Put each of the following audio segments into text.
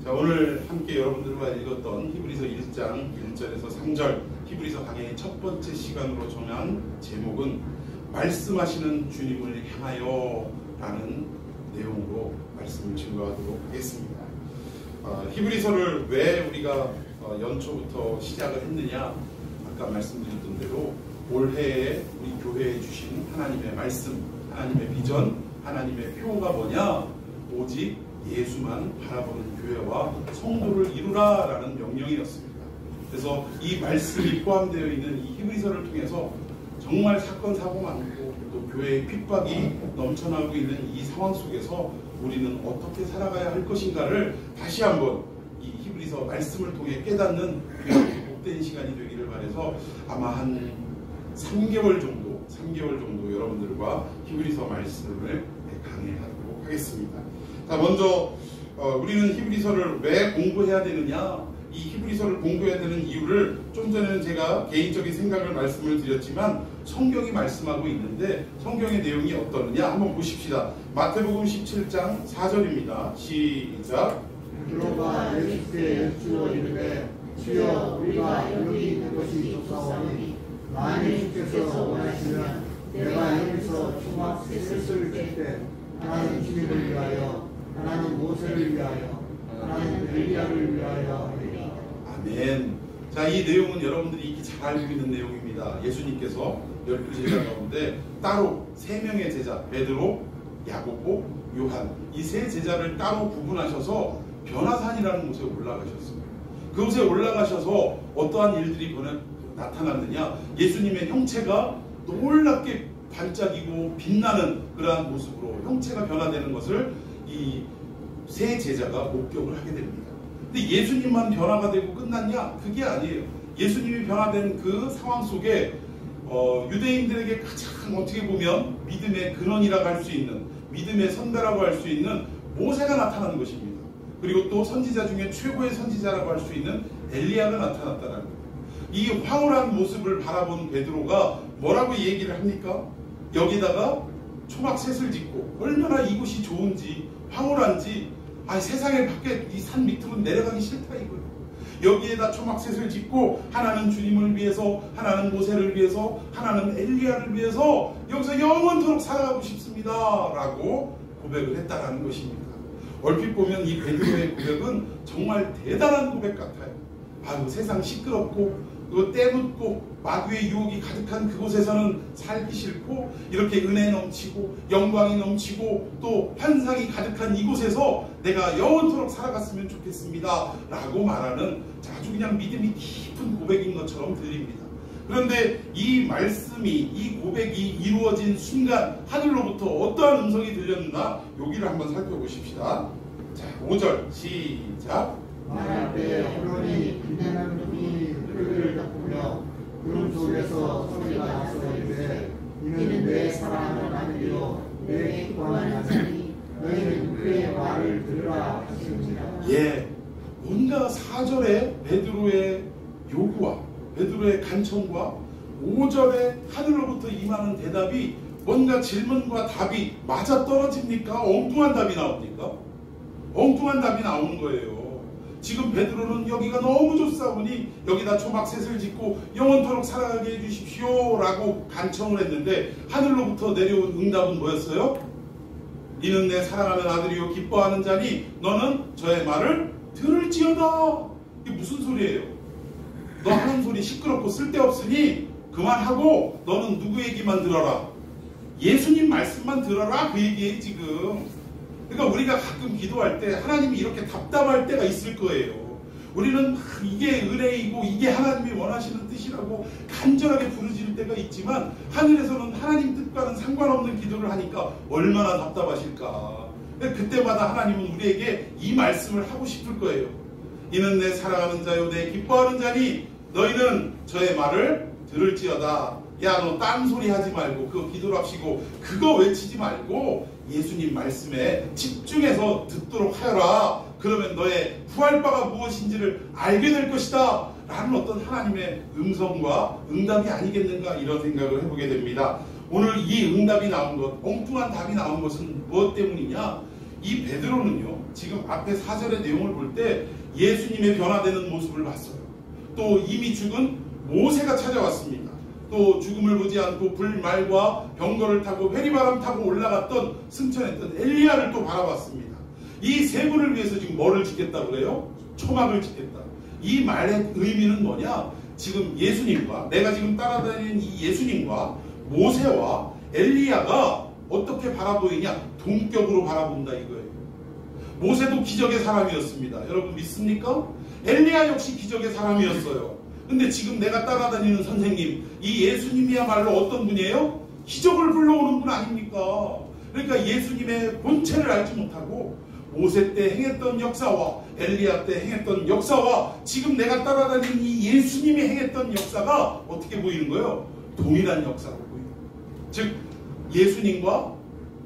자, 오늘 함께 여러분들과 읽었던 히브리서 1장 1절에서 3절 히브리서 강의 첫 번째 시간으로 정한 제목은 말씀하시는 주님을 향하여 라는 내용으로 말씀을 증거하도록 하겠습니다. 히브리서를 왜 우리가 연초부터 시작을 했느냐, 아까 말씀드렸던 대로 올해에 우리 교회에 주신 하나님의 말씀, 하나님의 비전, 하나님의 표가 뭐냐? 오직 예수만 바라보는 교회와 성도를 이루라 라는 명령이었습니다. 그래서 이 말씀이 포함되어 있는 이 히브리서를 통해서 정말 사건 사고 많고 또 교회의 핍박이 넘쳐나고 있는 이 상황 속에서 우리는 어떻게 살아가야 할 것인가를 다시 한번 이 히브리서 말씀을 통해 깨닫는 복된 시간이 되기를 바라서 아마 한 3개월 정도 여러분들과 히브리서 말씀을 강해하도록 하겠습니다. 자, 먼저 우리는 히브리서를 왜 공부해야 되느냐, 이 히브리서를 공부해야 되는 이유를 좀 전에는 제가 개인적인 생각을 말씀을 드렸지만 성경이 말씀하고 있는데 성경의 내용이 어떠느냐 한번 보십시다. 마태복음 17장 4절입니다. 시작. 베드로가 예수께 여쭈어 이르되 주여 우리가 여기 있는 것이 좋사오니 만일 주께서 원하시면 내가 여기서 초막 셋을 칠 때 하나는 주님을 위하여 하나는 모세를 위하여 하나는 엘리야를 위하여 하리라. 아멘. 자, 이 내용은 여러분들이 익히 잘 알고 있는 내용입니다. 예수님께서 12제자 가운데 따로 3명의 제자 베드로, 야고보, 요한 이 3제자를 따로 구분하셔서 변화산이라는 곳에 올라가셨습니다. 그곳에 올라가셔서 어떠한 일들이 나타났느냐, 예수님의 형체가 놀랍게 반짝이고 빛나는 그러한 모습으로 형체가 변화되는 것을 이 3 제자가 목격을 하게 됩니다. 근데 예수님만 변화가 되고 끝났냐? 그게 아니에요. 예수님이 변화된 그 상황 속에 유대인들에게 가장 어떻게 보면 믿음의 근원이라고 할 수 있는, 믿음의 선배라고 할 수 있는 모세가 나타나는 것입니다. 그리고 또 선지자 중에 최고의 선지자라고 할 수 있는 엘리야가 나타났다는 거예요. 이 황홀한 모습을 바라본 베드로가 뭐라고 얘기를 합니까? 여기다가 초막셋을 짓고 얼마나 이곳이 좋은지 황홀한지, 세상에 밖에 이 산 밑으로 내려가기 싫다 이거예요. 여기에다 초막셋을 짓고 하나는 주님을 위해서, 하나는 모세를 위해서, 하나는 엘리야를 위해서 여기서 영원토록 살아가고 싶습니다 라고 고백을 했다라는 것입니다. 얼핏 보면 이 베드로의 고백은 정말 대단한 고백 같아요. 세상 시끄럽고 또 때묻고 마귀의 유혹이 가득한 그곳에서는 살기 싫고, 이렇게 은혜 넘치고 영광이 넘치고 또 환상이 가득한 이곳에서 내가 영원토록 살아갔으면 좋겠습니다 라고 말하는 아주 그냥 믿음이 깊은 고백인 것처럼 들립니다. 그런데 이 말씀이, 이 고백이 이루어진 순간 하늘로부터 어떠한 음성이 들렸나 여기를 한번 살펴보십시다. 자, 5절 시작. 말할 때 구름이 빛나는 눈이 그를 덮으며 구름 속에서 소리가 나서 이르되 이는 내 사랑하는 아들이요 내 기뻐하는 아들이니 너희는 그의 말을 들으라 하시니라. 예, 뭔가 4절에 베드로의 요구와 베드로의 간청과 5절에 하늘로부터 임하는 대답이 뭔가 질문과 답이 맞아떨어집니까? 엉뚱한 답이 나옵니까? 엉뚱한 답이 나오는 거예요. 지금 베드로는 여기가 너무 좋사오니 여기다 초막셋을 짓고 영원토록 살아가게 해주십시오 라고 간청을 했는데 하늘로부터 내려온 응답은 뭐였어요? 이는 내 사랑하는 아들이요 기뻐하는 자니 너는 저의 말을 들을지어다. 이게 무슨 소리예요? 너 하는 소리 시끄럽고 쓸데없으니 그만하고 너는 누구 얘기만 들어라, 예수님 말씀만 들어라, 그 얘기예요 지금. 그러니까 우리가 가끔 기도할 때 하나님이 이렇게 답답할 때가 있을 거예요. 우리는 이게 은혜이고 이게 하나님이 원하시는 뜻이라고 간절하게 부르짖을 때가 있지만 하늘에서는 하나님 뜻과는 상관없는 기도를 하니까 얼마나 답답하실까. 그때마다 하나님은 우리에게 이 말씀을 하고 싶을 거예요. 이는 내 사랑하는 자요 내 기뻐하는 자니 너희는 저의 말을 들을지어다. 야, 너 딴소리 하지 말고 그거 기도를 합시고 그거 외치지 말고 예수님 말씀에 집중해서 듣도록 하여라. 그러면 너의 구할 바가 무엇인지를 알게 될 것이다 라는 어떤 하나님의 음성과 응답이 아니겠는가, 이런 생각을 해보게 됩니다. 오늘 이 응답이 나온 것, 엉뚱한 답이 나온 것은 무엇 때문이냐? 이 베드로는요, 지금 앞에 4절의 내용을 볼 때 예수님의 변화되는 모습을 봤어요. 또 이미 죽은 모세가 찾아왔습니다. 또 죽음을 보지 않고 불말과 병거를 타고 회리바람 타고 올라갔던 승천했던 엘리야를 또 바라봤습니다. 이 세 분을 위해서 지금 뭐를 짓겠다고 그래요? 초막을 짓겠다. 이 말의 의미는 뭐냐? 지금 예수님과, 내가 지금 따라다니는 이 예수님과 모세와 엘리야가 어떻게 바라보이냐? 동격으로 바라본다 이거예요. 모세도 기적의 사람이었습니다. 여러분 믿습니까? 엘리야 역시 기적의 사람이었어요. 근데 지금 내가 따라다니는 선생님, 이 예수님이야말로 어떤 분이에요? 기적을 불러오는 분 아닙니까? 그러니까 예수님의 본체를 알지 못하고 모세 때 행했던 역사와 엘리야 때 행했던 역사와 지금 내가 따라다니는 이 예수님이 행했던 역사가 어떻게 보이는 거예요? 동일한 역사로 보이는 거예요. 즉 예수님과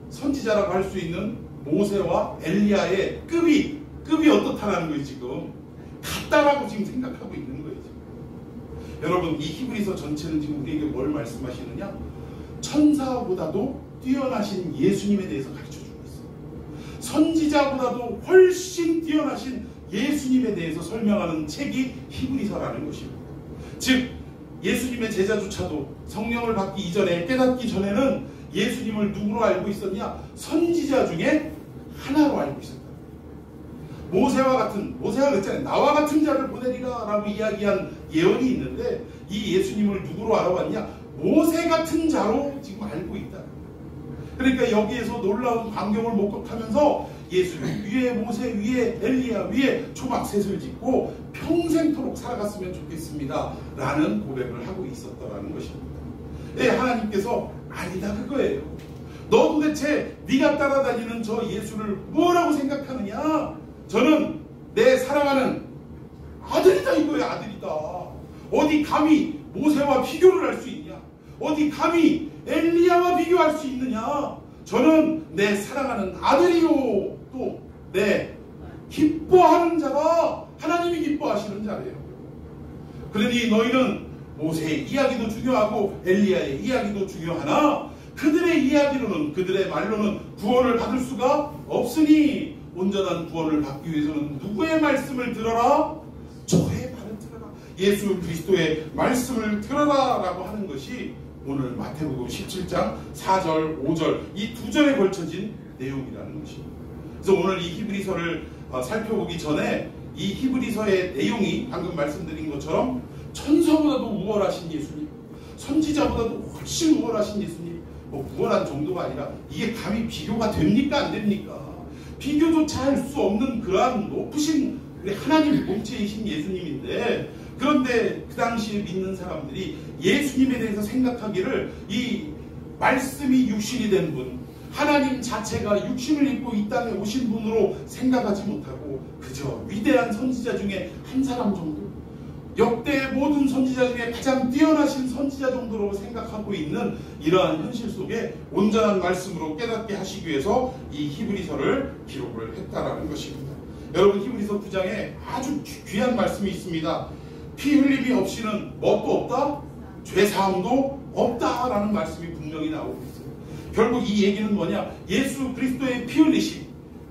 선지자라고 할 수 있는 모세와 엘리야의 급이 어떻다라는 거예요. 지금 같다라고 지금 생각하고 있는 거예요. 지금. 여러분 이 히브리서 전체는 지금 우리에게 뭘 말씀하시느냐? 천사보다도 뛰어나신 예수님에 대해서 가르쳐주고 있어요. 선지자보다도 훨씬 뛰어나신 예수님에 대해서 설명하는 책이 히브리서라는 것입니다. 즉 예수님의 제자조차도 성령을 받기 이전에, 깨닫기 전에는 예수님을 누구로 알고 있었냐? 선지자 중에 하나로 알고 있었다. 모세가 그랬잖아요. 나와 같은 자를 보내리라 라고 이야기한 예언이 있는데 이 예수님을 누구로 알아봤냐? 모세 같은 자로 지금 알고 있다. 그러니까 여기에서 놀라운 광경을 목격하면서 예수 위에 모세 위에 엘리야 위에 초막셋을 짓고 평생토록 살아갔으면 좋겠습니다 라는 고백을 하고 있었다라는 것입니다. 네, 하나님께서 아니다 그거예요. 너 도대체 네가 따라다니는 저 예수를 뭐라고 생각하느냐? 저는 내 사랑하는 아들이다 이거예요. 아들이다. 어디 감히 모세와 비교를 할 수 있냐? 어디 감히 엘리야와 비교할 수 있느냐? 저는 내 사랑하는 아들이요. 또 내 기뻐하는 자가 하나님이 기뻐하시는 자래요. 그러니 너희는 모세의 이야기도 중요하고 엘리야의 이야기도 중요하나 그들의 이야기로는, 그들의 말로는 구원을 받을 수가 없으니 온전한 구원을 받기 위해서는 누구의 말씀을 들어라? 저의 말을 들어라. 예수 그리스도의 말씀을 들어라 라고 하는 것이 오늘 마태복음 17장 4절, 5절 이 두 절에 걸쳐진 내용이라는 것입니다. 그래서 오늘 이 히브리서를 살펴보기 전에 이 히브리서의 내용이 방금 말씀드린 것처럼 천사보다도 우월하신 예수님, 선지자보다도 훨씬 우월하신 예수님, 뭐 우월한 정도가 아니라 이게 감히 비교가 됩니까? 안 됩니까? 비교조차 할 수 없는 그러한 높으신 우리 하나님 본체이신 예수님인데 그런데 그 당시에 믿는 사람들이 예수님에 대해서 생각하기를 이 말씀이 육신이 된 분, 하나님 자체가 육신을 입고 이 땅에 오신 분으로 생각하지 못하고 그저 위대한 선지자 중에 한 사람 정도, 역대의 모든 선지자 중에 가장 뛰어나신 선지자 정도로 생각하고 있는 이러한 현실 속에 온전한 말씀으로 깨닫게 하시기 위해서 이 히브리서를 기록을 했다라는 것입니다. 여러분 히브리서 9장에 아주 귀한 말씀이 있습니다. 피 흘림이 없이는 뭣도 없다? 죄사함도 없다라는 말씀이 분명히 나오고 있어요. 결국 이 얘기는 뭐냐? 예수 그리스도의 피 흘리심.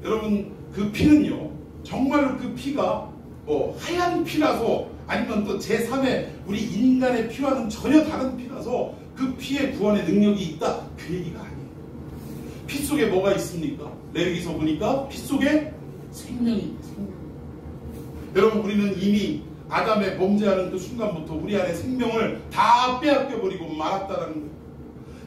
여러분 그 피는요 정말로 그 피가 뭐 하얀 피라서 아니면 또 제3의 우리 인간의 피와는 전혀 다른 피라서 그 피에 구원의 능력이 있다 그 얘기가 아니에요. 피 속에 뭐가 있습니까? 레위기서 보니까 피 속에 생명이 있습니다. 여러분 우리는 이미 아담의 범죄하는 그 순간부터 우리 안에 생명을 다 빼앗겨버리고 말았다라는 거예요.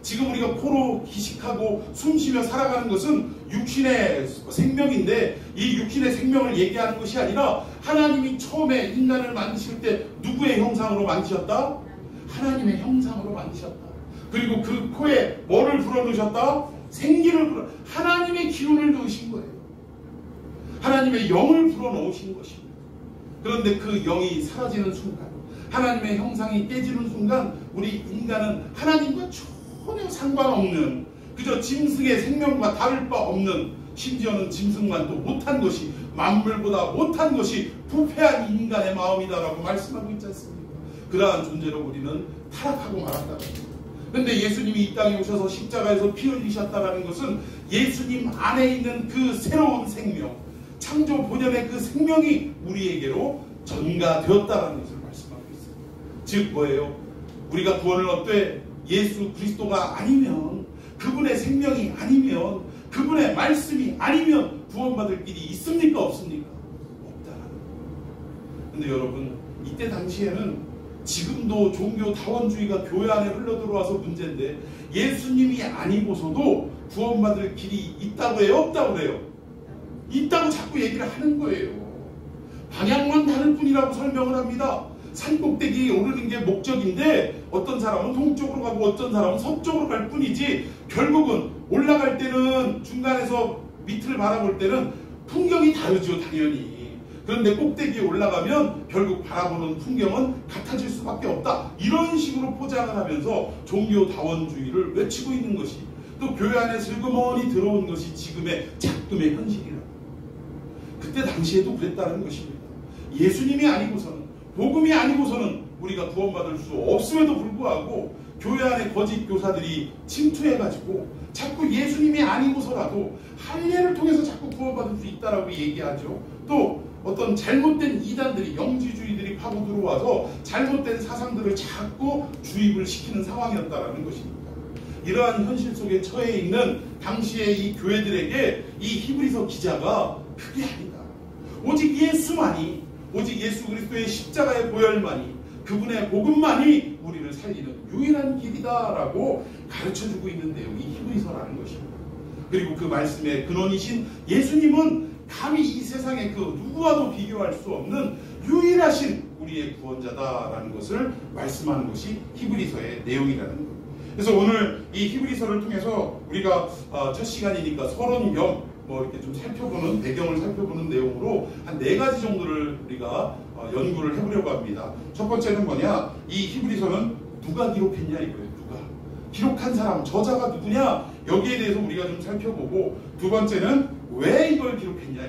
지금 우리가 코로 기식하고 숨쉬며 살아가는 것은 육신의 생명인데 이 육신의 생명을 얘기하는 것이 아니라 하나님이 처음에 인간을 만드실 때 누구의 형상으로 만드셨다? 하나님의 형상으로 만드셨다. 그리고 그 코에 뭐를 불어넣으셨다? 생기를 하나님의 기운을 넣으신 거예요. 하나님의 영을 불어넣으신 것입니다. 그런데 그 영이 사라지는 순간, 하나님의 형상이 깨지는 순간 우리 인간은 하나님과 전혀 상관없는 그저 짐승의 생명과 다를 바 없는, 심지어는 짐승만도 못한 것이, 만물보다 못한 것이 부패한 인간의 마음이다라고 말씀하고 있지 않습니까? 그러한 존재로 우리는 타락하고 말았다는 겁니다. 근데 예수님이 이 땅에 오셔서 십자가에서 피 흘리셨다는 것은 예수님 안에 있는 그 새로운 생명, 창조 본연의 그 생명이 우리에게로 전가되었다는 것을 말씀하고 있습니다. 즉 뭐예요? 우리가 구원을 얻되 예수 그리스도가 아니면, 그분의 생명이 아니면, 그분의 말씀이 아니면 구원받을 길이 있습니까? 없습니까? 없다라는 거예요. 근데 여러분, 이때 당시에는 지금도 종교 다원주의가 교회 안에 흘러들어와서 문제인데, 예수님이 아니고서도 구원받을 길이 있다고 해요? 없다고 해요? 있다고 자꾸 얘기를 하는 거예요. 방향만 다를 뿐이라고 설명을 합니다. 산꼭대기에 오르는 게 목적인데 어떤 사람은 동쪽으로 가고 어떤 사람은 서쪽으로 갈 뿐이지, 결국은 올라갈 때는 중간에서 밑을 바라볼 때는 풍경이 다르죠, 당연히. 그런데 꼭대기에 올라가면 결국 바라보는 풍경은 같아질 수밖에 없다. 이런 식으로 포장을 하면서 종교다원주의를 외치고 있는 것이, 또 교회 안에 슬그머니 들어온 것이 지금의 작금의 현실이라. 그때 당시에도 그랬다는 것입니다. 예수님이 아니고서는, 복음이 아니고서는 우리가 구원받을 수 없음에도 불구하고 교회 안에 거짓 교사들이 침투해가지고 자꾸 예수님이 아니고서라도 할례를 통해서 자꾸 구원받을 수 있다라고 얘기하죠. 또 어떤 잘못된 이단들이, 영지주의들이 파고 들어와서 잘못된 사상들을 자꾸 주입을 시키는 상황이었다라는 것입니다. 이러한 현실 속에 처해 있는 당시의 이 교회들에게 이 히브리서 기자가 그게 아니다, 오직 예수만이, 오직 예수 그리스도의 십자가의 보혈만이, 그분의 복음만이 우리를 살리는 유일한 길이다라고 가르쳐주고 있는 내용이 히브리서라는 것입니다. 그리고 그 말씀의 근원이신 예수님은 감히 이 세상에 그 누구와도 비교할 수 없는 유일하신 우리의 구원자다라는 것을 말씀하는 것이 히브리서의 내용이라는 거예요. 그래서 오늘 이 히브리서를 통해서 우리가 첫 시간이니까 서론 겸 이렇게 좀 살펴보는, 배경을 살펴보는 내용으로 한 4가지 정도를 우리가 연구를 해보려고 합니다. 첫 번째는 뭐냐, 이 히브리서는 누가 기록했냐 이거예요. 누가 기록한 사람, 저자가 누구냐, 여기에 대해서 우리가 좀 살펴보고, 두 번째는 왜 이걸 기록했냐,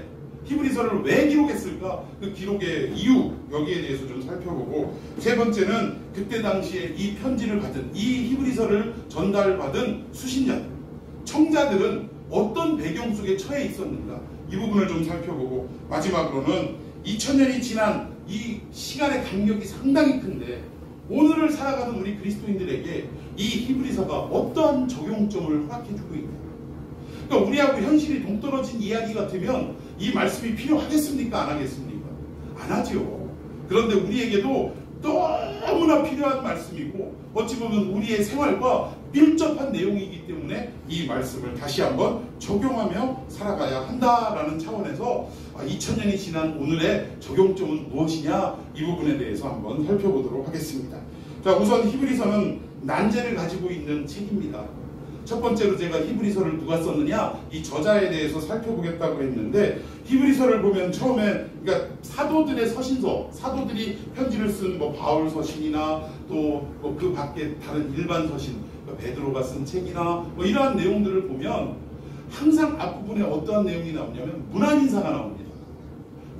히브리서를 왜 기록했을까, 그 기록의 이유, 여기에 대해서 좀 살펴보고, 세 번째는 그때 당시에 이 편지를 받은, 이 히브리서를 전달받은 수신자들, 청자들은 어떤 배경 속에 처해 있었는가, 이 부분을 좀 살펴보고, 마지막으로는 2000년이 지난 이 시간의 간격이 상당히 큰데 오늘을 살아가는 우리 그리스도인들에게 이 히브리서가 어떠한 적용점을 허락해주고 있냐. 그러니까 우리하고 현실이 동떨어진 이야기 같으면 이 말씀이 필요하겠습니까? 안 하겠습니까? 안 하죠. 그런데 우리에게도 너무나 필요한 말씀이고 어찌 보면 우리의 생활과 밀접한 내용이기 때문에 이 말씀을 다시 한번 적용하며 살아가야 한다라는 차원에서 2000년이 지난 오늘의 적용점은 무엇이냐, 이 부분에 대해서 한번 살펴보도록 하겠습니다. 자, 우선 히브리서는 난제를 가지고 있는 책입니다. 첫 번째로 제가 히브리서를 누가 썼느냐, 이 저자에 대해서 살펴보겠다고 했는데, 히브리서를 보면 처음에 그러니까 사도들의 서신서, 사도들이 편지를 쓴 바울 서신이나 또 그 밖에 다른 일반 서신, 베드로가 쓴 책이나 이러한 내용들을 보면 항상 앞부분에 어떠한 내용이 나오냐면 문안인사가 나옵니다.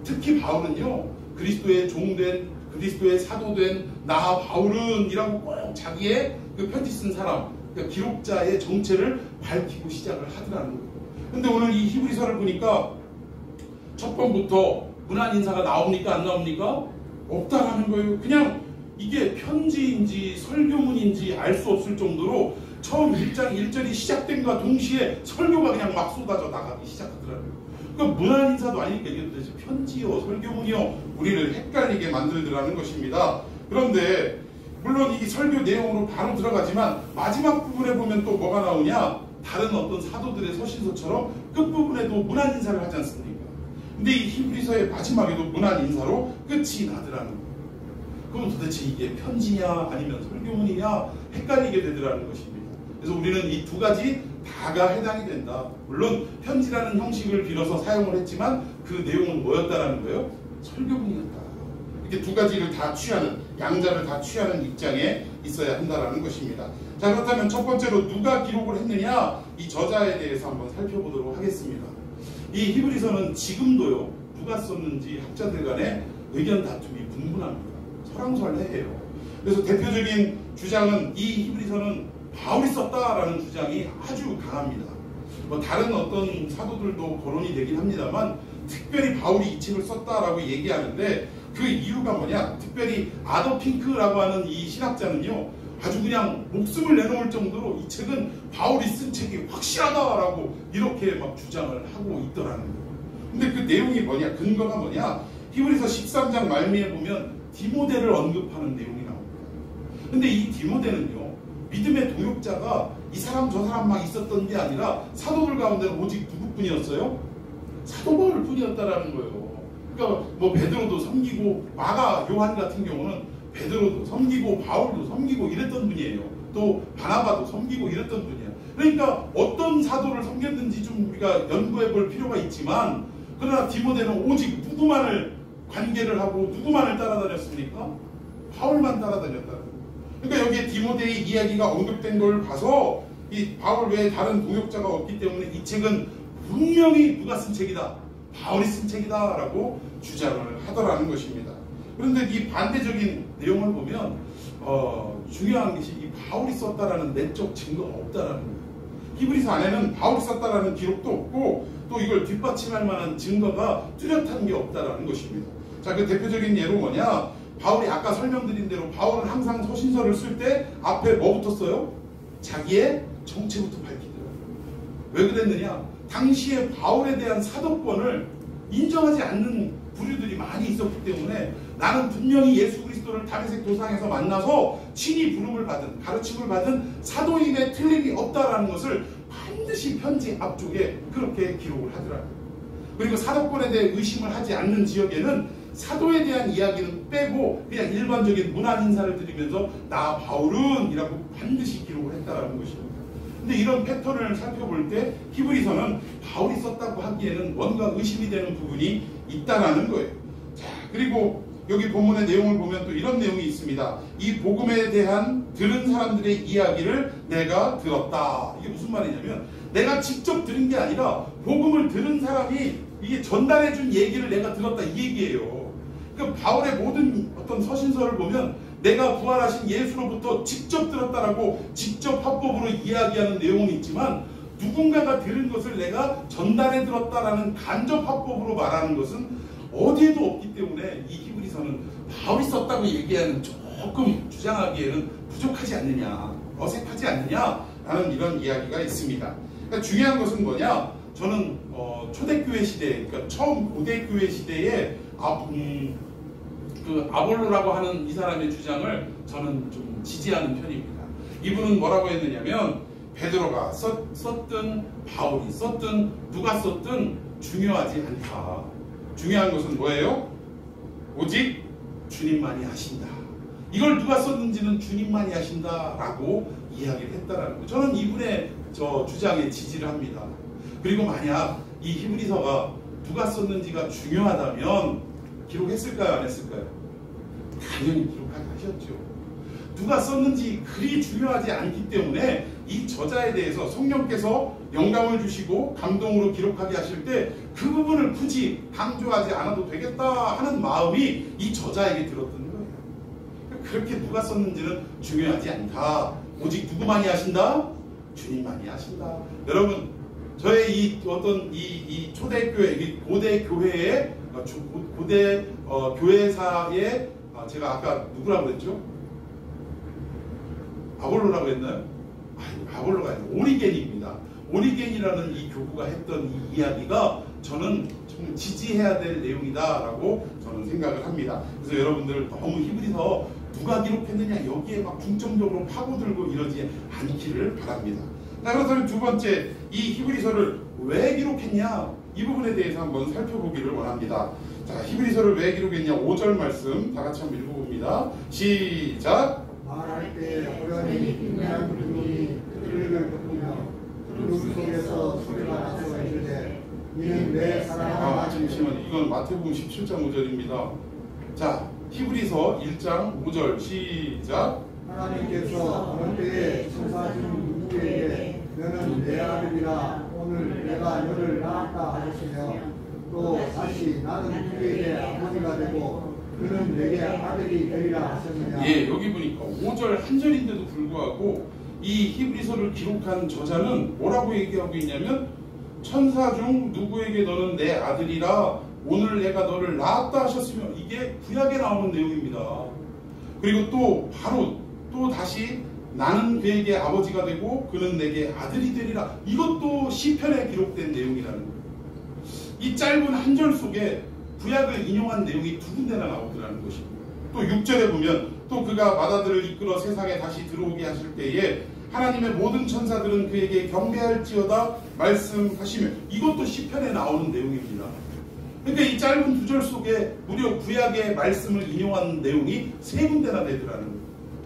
특히 바울은요, 그리스도의 종된, 그리스도의 사도된 나 바울은 이라고 꼭 자기의 그 편지 쓴 사람, 그러니까 기록자의 정체를 밝히고 시작을 하더라는 거예요. 근데 오늘 이 히브리서를 보니까 첫 번부터 문안인사가 나옵니까? 안 나옵니까? 없다라는 거예요. 그냥 이게 편지인지 설교문인지 알 수 없을 정도로 처음 1장 1절이 시작된과 동시에 설교가 그냥 막 쏟아져 나가기 시작하더라고요. 그러니까 문안인사도 아니니까 이게 도대체 편지요 설교문이요, 우리를 헷갈리게 만들더라는 것입니다. 그런데 물론 이 설교 내용으로 바로 들어가지만 마지막 부분에 보면 또 뭐가 나오냐, 다른 어떤 사도들의 서신서처럼 끝부분에도 문안인사를 하지 않습니까? 근데 이 히브리서의 마지막에도 문안인사로 끝이 나더라는 거예요. 그럼 도대체 이게 편지냐 아니면 설교문이냐 헷갈리게 되더라는 것입니다. 그래서 우리는 이 두 가지 다가 해당이 된다. 물론 편지라는 형식을 빌어서 사용을 했지만 그 내용은 뭐였다라는 거예요? 설교문이었다. 이렇게 두 가지를 다 취하는, 양자를 다 취하는 입장에 있어야 한다라는 것입니다. 자, 그렇다면 첫 번째로 누가 기록을 했느냐, 이 저자에 대해서 한번 살펴보도록 하겠습니다. 이 히브리서는 지금도요, 누가 썼는지 학자들 간에 의견 다툼이 분분합니다. 설왕설래해요. 그래서 대표적인 주장은 이 히브리서는 바울이 썼다라는 주장이 아주 강합니다. 뭐 다른 어떤 사도들도 거론이 되긴 합니다만 특별히 바울이 이 책을 썼다라고 얘기하는데 그 이유가 뭐냐? 특별히 아더 핑크라고 하는 이 신학자는요, 아주 그냥 목숨을 내놓을 정도로 이 책은 바울이 쓴 책이 확실하다라고 이렇게 막 주장을 하고 있더라는 거예요. 근데 그 내용이 뭐냐? 근거가 뭐냐? 히브리서 13장 말미에 보면 디모데를 언급하는 내용이 나옵니다. 근데 이 디모데는요, 믿음의 동역자가 이 사람 저 사람 막 있었던 게 아니라 사도들 가운데는 오직 누구뿐이었어요? 사도 바울 뿐이었다라는 거예요. 그러니까 뭐 베드로도 섬기고 마가 요한 같은 경우는 베드로도 섬기고 바울도 섬기고 이랬던 분이에요. 또 바나바도 섬기고 이랬던 분이에요. 그러니까 어떤 사도를 섬겼는지 좀 우리가 연구해 볼 필요가 있지만, 그러나 디모데는 오직 누구만을 관계를 하고 누구만을 따라다녔습니까? 바울만 따라다녔다. 그러니까 여기에 디모데의 이야기가 언급된 걸 봐서 이 바울 외에 다른 동역자가 없기 때문에 이 책은 분명히 누가 쓴 책이다, 바울이 쓴 책이다 라고 주장을 하더라는 것입니다. 그런데 이 반대적인 내용을 보면 중요한 것이 이 바울이 썼다라는 내적 증거가 없다라는 거예요. 히브리서 안에는 바울이 썼다라는 기록도 없고 또 이걸 뒷받침할 만한 증거가 뚜렷한 게 없다라는 것입니다. 자, 그 대표적인 예로 뭐냐? 바울이 아까 설명드린 대로 바울은 항상 서신서를 쓸 때 앞에 뭐 붙었어요? 자기의 정체부터 밝히더라고요. 왜 그랬느냐? 당시에 바울에 대한 사도권을 인정하지 않는 부류들이 많이 있었기 때문에 나는 분명히 예수 그리스도를 다메섹 도상에서 만나서 친히 부름을 받은, 가르침을 받은 사도임에 틀림이 없다라는 것을 반드시 편지 앞쪽에 그렇게 기록을 하더라고요. 그리고 사도권에 대해 의심을 하지 않는 지역에는 사도에 대한 이야기는 빼고 그냥 일반적인 문안 인사를 드리면서 나 바울은 이라고 반드시 기록을 했다라는 것입니다. 근데 이런 패턴을 살펴볼 때 히브리서는 바울이 썼다고 하기에는 뭔가 의심이 되는 부분이 있다라는 거예요. 자, 그리고 여기 본문의 내용을 보면 또 이런 내용이 있습니다. 이 복음에 대한 들은 사람들의 이야기를 내가 들었다. 이게 무슨 말이냐면 내가 직접 들은 게 아니라 복음을 들은 사람이 이게 전달해준 얘기를 내가 들었다, 이 얘기예요. 그러니까 바울의 모든 어떤 서신서를 보면 내가 부활하신 예수로부터 직접 들었다라고 직접 화법으로 이야기하는 내용은 있지만 누군가가 들은 것을 내가 전달해 들었다라는 간접 화법으로 말하는 것은 어디에도 없기 때문에 이 히브리서는 바울이 썼다고 얘기하는 조금 주장하기에는 부족하지 않느냐, 어색하지 않느냐라는 이런 이야기가 있습니다. 그러니까 중요한 것은 뭐냐? 저는 초대교회 시대, 그러니까 처음 고대교회 시대에 그 아볼로라고 하는 이 사람의 주장을 저는 좀 지지하는 편입니다. 이분은 뭐라고 했느냐면 베드로가 썼든 바울이 썼든 누가 썼든 중요하지 않다. 중요한 것은 뭐예요? 오직 주님만이 하신다. 이걸 누가 썼는지는 주님만이 하신다라고 이야기를 했다라는 거예요. 저는 이분의 주장에 지지를 합니다. 그리고 만약 이 히브리서가 누가 썼는지가 중요하다면 기록했을까요? 안 했을까요? 당연히 기록하셨죠. 누가 썼는지 그리 중요하지 않기 때문에 이 저자에 대해서 성령께서 영감을 주시고 감동으로 기록하게 하실 때 그 부분을 굳이 강조하지 않아도 되겠다 하는 마음이 이 저자에게 들었던 거예요. 그렇게 누가 썼는지는 중요하지 않다. 오직 누구만이 하신다? 주님만이 하신다. 여러분, 저의 이 어떤 이 초대교회, 이 고대 교회의 고대 교회사의 제가 아까 누구라고 그랬죠? 아볼로라고 했나요? 아볼로가 아니라 오리겐입니다. 오리겐이라는 이 교구가 했던 이 이야기가 저는 좀 지지해야 될 내용이다라고 저는 생각을 합니다. 그래서 여러분들 너무 히브리서 누가 기록했느냐 여기에 막 중점적으로 파고들고 이러지 않기를 바랍니다. 자, 그래서 두 번째, 이 히브리서를 왜 기록했냐? 이 부분에 대해서 한번 살펴보기를 원합니다. 자, 히브리서를 왜 기록했냐? 5절 말씀 다 같이 한번 읽어봅니다. 시작! 말할 때 호련히 빛나는 구름이 그들을 덮으며 구름 속에서 소리가 나서 이르되 이는 내 사랑하는 잠시만요. 이건 마태복음 17장 5절입니다. 자, 히브리서 1장 5절 시작! 하나님께서 어느 때에 천사중 누구에게 너는 내 아들이라 오늘 내가 너를 낳았다 하셨으며 또 다시 나는 그에게 아버지가 되고 그는 내게 아들이 되리라 하셨느냐. 예, 여기 보니까 5절 한 절인데도 불구하고 이 히브리서를 기록한 저자는 뭐라고 얘기하고 있냐면 천사 중 누구에게 너는 내 아들이라 오늘 내가 너를 낳았다 하셨으며 이게 구약에 나오는 내용입니다. 그리고 또 바로 또 다시 나는 그에게 아버지가 되고 그는 내게 아들이 되리라. 이것도 시편에 기록된 내용이라는 거예요. 이 짧은 한 절 속에 구약을 인용한 내용이 두 군데나 나오더라는 것입니다. 또 6절에 보면 또 그가 맏아들을 이끌어 세상에 다시 들어오게 하실 때에 하나님의 모든 천사들은 그에게 경배할지어다 말씀하시며 이것도 시편에 나오는 내용입니다. 그러니까 이 짧은 두 절 속에 무려 구약의 말씀을 인용한 내용이 세 군데나 되더라는 거예요.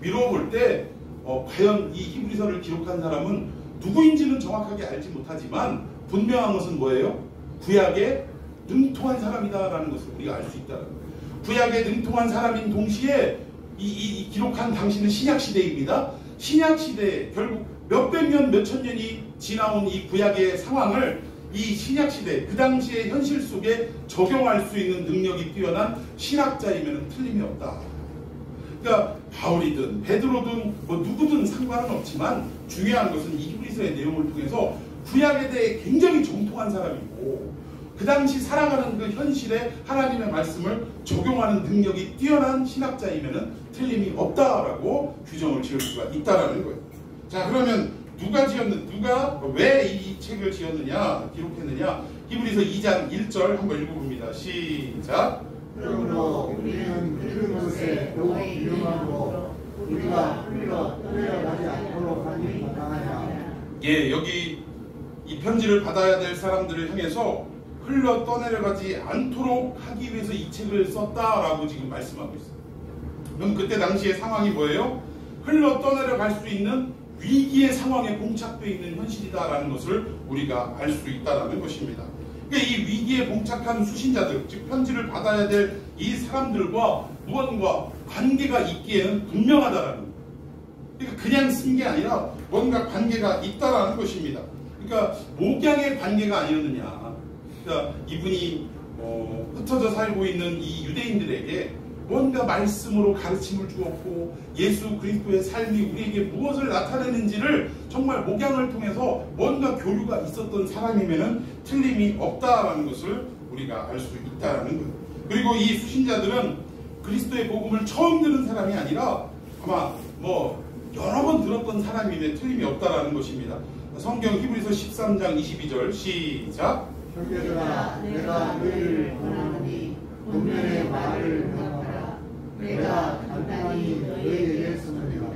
미루어 볼 때 과연 이 히브리서를 기록한 사람은 누구인지는 정확하게 알지 못하지만 분명한 것은 뭐예요? 구약에 능통한 사람이다라는 것을 우리가 알 수 있다는 거예요. 구약에 능통한 사람인 동시에 이 기록한 당시는 신약시대입니다. 신약시대에 결국 몇백 년, 몇천 년이 지나온 이 구약의 상황을 이 신약시대, 그 당시의 현실 속에 적용할 수 있는 능력이 뛰어난 신학자이면 틀림이 없다. 그러니까 바울이든 베드로든 뭐 누구든 상관은 없지만 중요한 것은 이 히브리서의 내용을 통해서 구약에 대해 굉장히 정통한 사람이고 그 당시 살아가는 그 현실에 하나님의 말씀을 적용하는 능력이 뛰어난 신학자이면 틀림이 없다라고 규정을 지을 수가 있다라는 거예요. 자, 그러면 누가 왜 이 책을 지었느냐, 기록했느냐? 히브리서 2장 1절 한번 읽어봅니다. 시작. 그러므로 우리는 모든 것에 더욱 유용하고 우리가 흘러 떠내려가지 않도록 하니 마땅하냐. 예, 여기 이 편지를 받아야 될 사람들을 향해서 흘러 떠내려가지 않도록 하기 위해서 이 책을 썼다라고 지금 말씀하고 있어요. 그럼 그때 당시의 상황이 뭐예요? 흘러 떠내려갈 수 있는 위기의 상황에 봉착되어 있는 현실이다라는 것을 우리가 알 수 있다는 것입니다. 그러니까 이 위기에 봉착한 수신자들, 즉 편지를 받아야 될 이 사람들과 무언가 관계가 있기에는 분명하다라는 거예요. 그러니까 그냥 쓴 게 아니라 뭔가 관계가 있다라는 것입니다. 그러니까 목양의 관계가 아니었느냐. 그러니까 이분이 흩어져 살고 있는 이 유대인들에게 뭔가 말씀으로 가르침을 주었고 예수 그리스도의 삶이 우리에게 무엇을 나타내는지를 정말 목양을 통해서 뭔가 교류가 있었던 사람이면 틀림이 없다라는 것을 우리가 알 수 있다라는 거예요. 그리고 이 수신자들은 그리스도의 복음을 처음 들은 사람이 아니라 아마 여러 번 들었던 사람임에 틀림이 없다라는 것입니다. 성경 히브리서 13장 22절 시작. 형제들아, 내가 너희를 권하노니 본면의 말을 명하라. 내가 간단히 너희에게 쓰느니라.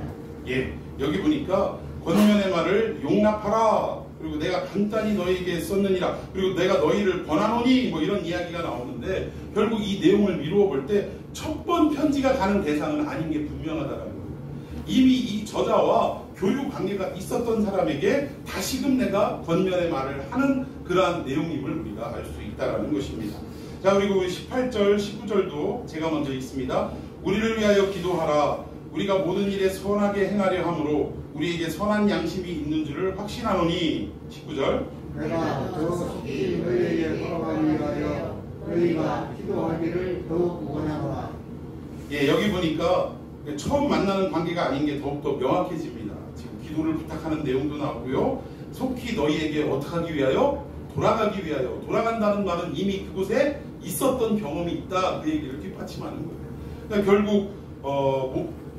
예, 여기 보니까 권면의 말을 용납하라. 그리고 내가 간단히 너희에게 썼느니라. 그리고 내가 너희를 권하노니 이런 이야기가 나오는데 결국 이 내용을 미루어 볼 때 첫 번 편지가 가는 대상은 아닌 게 분명하다는 거예요. 이미 이 저자와 교류 관계가 있었던 사람에게 다시금 내가 권면의 말을 하는 그러한 내용임을 우리가 알 수 있다는 것입니다. 자, 그리고 18절, 19절도 제가 먼저 읽습니다. 우리를 위하여 기도하라. 우리가 모든 일에 선하게 행하려 함으로 우리에게 선한 양심이 있는 줄을 확신하노니. 19절. 내가 더 속히 너희에게 걸어가기 위하여 너희가 기도하기를 더욱 원하노라. 예, 여기 보니까 처음 만나는 관계가 아닌 게 더욱더 명확해집니다. 지금 기도를 부탁하는 내용도 나오고요. 속히 너희에게 어떻게 하기 위하여? 돌아가기 위하여. 돌아간다는 말은 이미 그곳에 있었던 경험이 있다. 그 얘기를 뒷받침하는 거예요. 그러니까 결국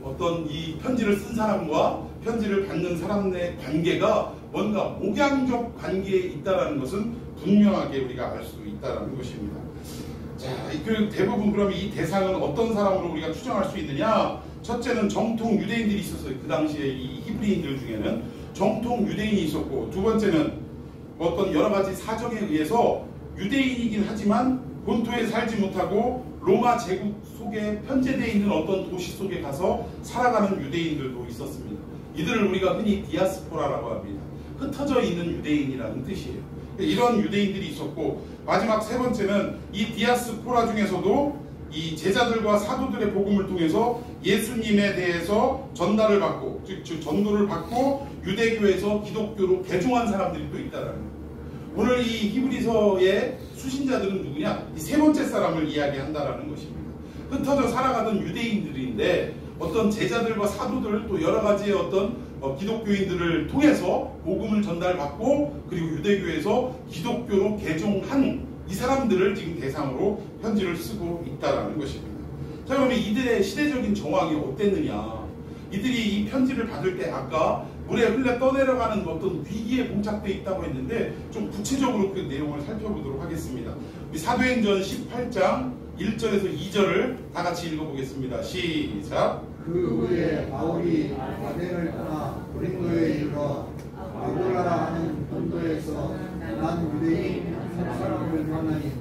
어떤 이 편지를 쓴 사람과 편지를 받는 사람의 관계가 뭔가 목양적 관계에 있다는 것은 분명하게 우리가 알 수 있다는 것입니다. 자, 그 대부분 그러면 이 대상은 어떤 사람으로 우리가 추정할 수 있느냐? 첫째는 정통 유대인들이 있었어요. 그 당시에 이 히브리인들 중에는 정통 유대인이 있었고, 두 번째는 어떤 여러 가지 사정에 의해서 유대인이긴 하지만 본토에 살지 못하고 로마 제국 속에 편제되어 있는 어떤 도시 속에 가서 살아가는 유대인들도 있었습니다. 이들을 우리가 흔히 디아스포라라고 합니다. 흩어져 있는 유대인이라는 뜻이에요. 이런 유대인들이 있었고, 마지막 세 번째는 이 디아스포라 중에서도 이 제자들과 사도들의 복음을 통해서 예수님에 대해서 전달을 받고, 즉 전도를 받고 유대교에서 기독교로 개종한 사람들이 또 있다는 거예요. 오늘 이 히브리서의 수신자들은 누구냐? 이 세 번째 사람을 이야기한다라는 것입니다. 흩어져 살아가던 유대인들인데 어떤 제자들과 사도들 또 여러 가지의 어떤 기독교인들을 통해서 복음을 전달받고 그리고 유대교에서 기독교로 개종한 이 사람들을 지금 대상으로 편지를 쓰고 있다라는 것입니다. 자, 그러면 이들의 시대적인 정황이 어땠느냐? 이들이 이 편지를 받을 때 아까 물에 흘러 떠내려가는 어떤 위기에 봉착되어 있다고 했는데 좀 구체적으로 그 내용을 살펴보도록 하겠습니다. 우리 사도행전 18장 1절에서 2절을 다 같이 읽어보겠습니다. 시작. 그 후에 바울이 아덴을 떠나 고린도에 이르러 아골라라 하는 본도에서 난 유대인 한 사람을 만나니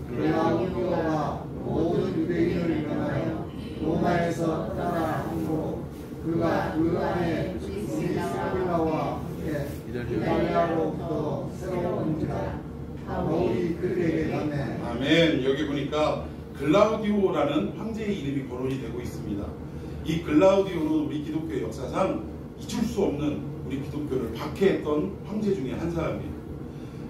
글라우디오가 모든 유대인을 위하여 로마에서 따라 함으로 그가 그 안에 브리스길라와 함께 이탈리아로부터 새로운 지라 바울이 그들에게 가매. 아멘. 여기 보니까 글라우디오라는 황제의 이름이 거론이 되고 있습니다. 이 글라우디오는 우리 기독교 역사상 잊을 수 없는 우리 기독교를 박해했던 황제 중에 한 사람이에요.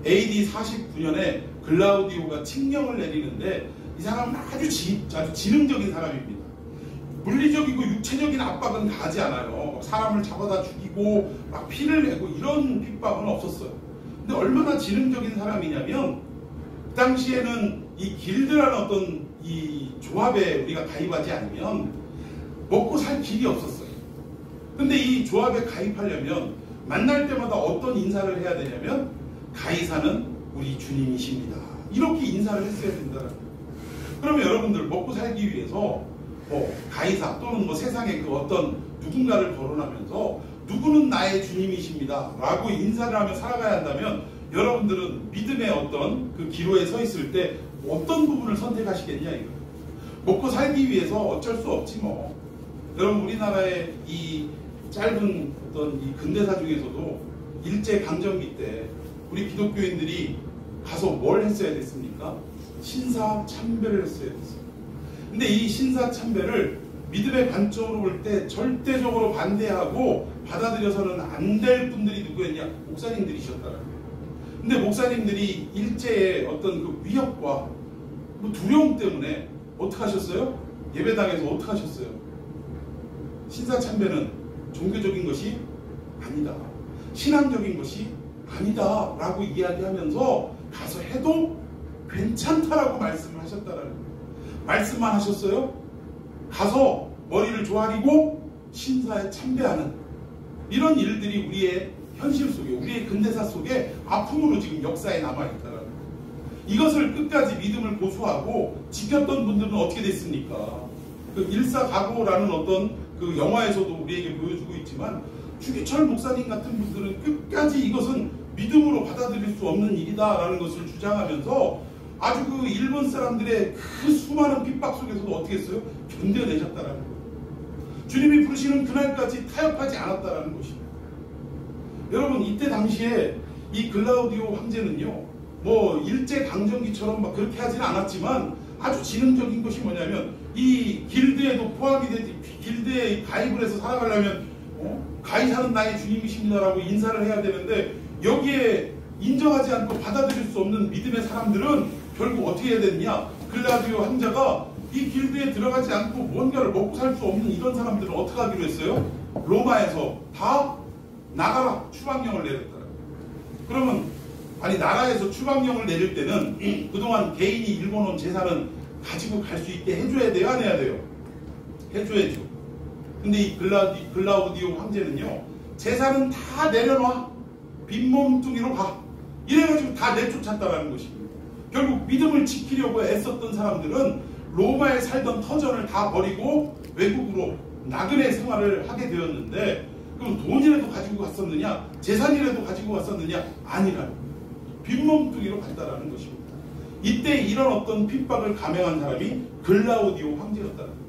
AD 49년에 글라우디오가 칙령을 내리는데 이 사람은 아주 지능적인 사람입니다. 물리적이고 육체적인 압박은 가하지 않아요. 사람을 잡아다 죽이고 막 피를 내고 이런 핍박은 없었어요. 근데 얼마나 지능적인 사람이냐면 그 당시에는 이 길드라는 어떤 이 조합에 우리가 가입하지 않으면 먹고 살 길이 없었어요. 근데 이 조합에 가입하려면 만날 때마다 어떤 인사를 해야 되냐면 가이사는 우리 주님이십니다. 이렇게 인사를 했어야 된다는 거예요. 그러면 여러분들 먹고 살기 위해서 가이사 또는 세상의 그 어떤 누군가를 거론하면서 누구는 나의 주님이십니다 라고 인사를 하며 살아가야 한다면 여러분들은 믿음의 어떤 그 기로에 서 있을 때 어떤 부분을 선택하시겠냐 이거예요. 먹고 살기 위해서 어쩔 수 없지 뭐. 여러분 우리나라의 이 짧은 어떤 이 근대사 중에서도 일제강점기 때 우리 기독교인들이 가서 뭘 했어야 됐습니까? 신사참배를 했어야 됐어요. 근데 이 신사참배를 믿음의 관점으로 볼 때 절대적으로 반대하고 받아들여서는 안 될 분들이 누구였냐? 목사님들이셨다는 거예요. 근데 목사님들이 일제의 어떤 그 위협과 두려움 때문에 어떻게 하셨어요? 예배당에서 어떻게 하셨어요? 신사참배는 종교적인 것이 아니다. 신앙적인 것이 아니다 라고 이야기하면서 가서 해도 괜찮다라고 말씀을 하셨다라는 거예요. 말씀만 하셨어요? 가서 머리를 조아리고 신사에 참배하는 이런 일들이 우리의 현실 속에 우리의 근대사 속에 아픔으로 지금 역사에 남아있다라는 거예요. 이것을 끝까지 믿음을 고수하고 지켰던 분들은 어떻게 됐습니까? 그 일사각오라는 어떤 그 영화에서도 우리에게 보여주고 있지만 주기철 목사님 같은 분들은 끝까지 이것은 믿음으로 받아들일 수 없는 일이다라는 것을 주장하면서 아주 그 일본 사람들의 그 수많은 핍박 속에서도 어떻게 했어요? 견뎌내셨다라는 거예요. 주님이 부르시는 그날까지 타협하지 않았다라는 것입니다. 여러분 이때 당시에 이 글라우디오 황제는요 일제강점기처럼 막 그렇게 하지는 않았지만 아주 지능적인 것이 뭐냐면 이 길드에도 포함이 되지 길드에 가입을 해서 살아가려면 가이사는 나의 주님이십니다라고 인사를 해야 되는데 여기에 인정하지 않고 받아들일 수 없는 믿음의 사람들은 결국 어떻게 해야 되느냐? 글라우디오 황제가 이 길드에 들어가지 않고 뭔가를 먹고 살 수 없는 이런 사람들은 어떻게 하기로 했어요? 로마에서 다 나가라 추방령을 내렸다. 그러면 아니 나라에서 추방령을 내릴 때는 그동안 개인이 일궈놓은 재산은 가지고 갈 수 있게 해줘야 돼요? 안 해야 돼요? 해줘야죠. 근데 이 글라우디오 황제는요 재산은 다 내려놔 빈몸뚱이로 가 이래가지고 다 내쫓았다라는 것입니다. 결국 믿음을 지키려고 애썼던 사람들은 로마에 살던 터전을 다 버리고 외국으로 나그네 생활을 하게 되었는데 그럼 돈이라도 가지고 갔었느냐 재산이라도 가지고 갔었느냐 아니라는 거예요. 빈몸뚱이로 갔다라는 것입니다. 이때 이런 어떤 핍박을 감행한 사람이 글라우디오 황제였다는 거예요.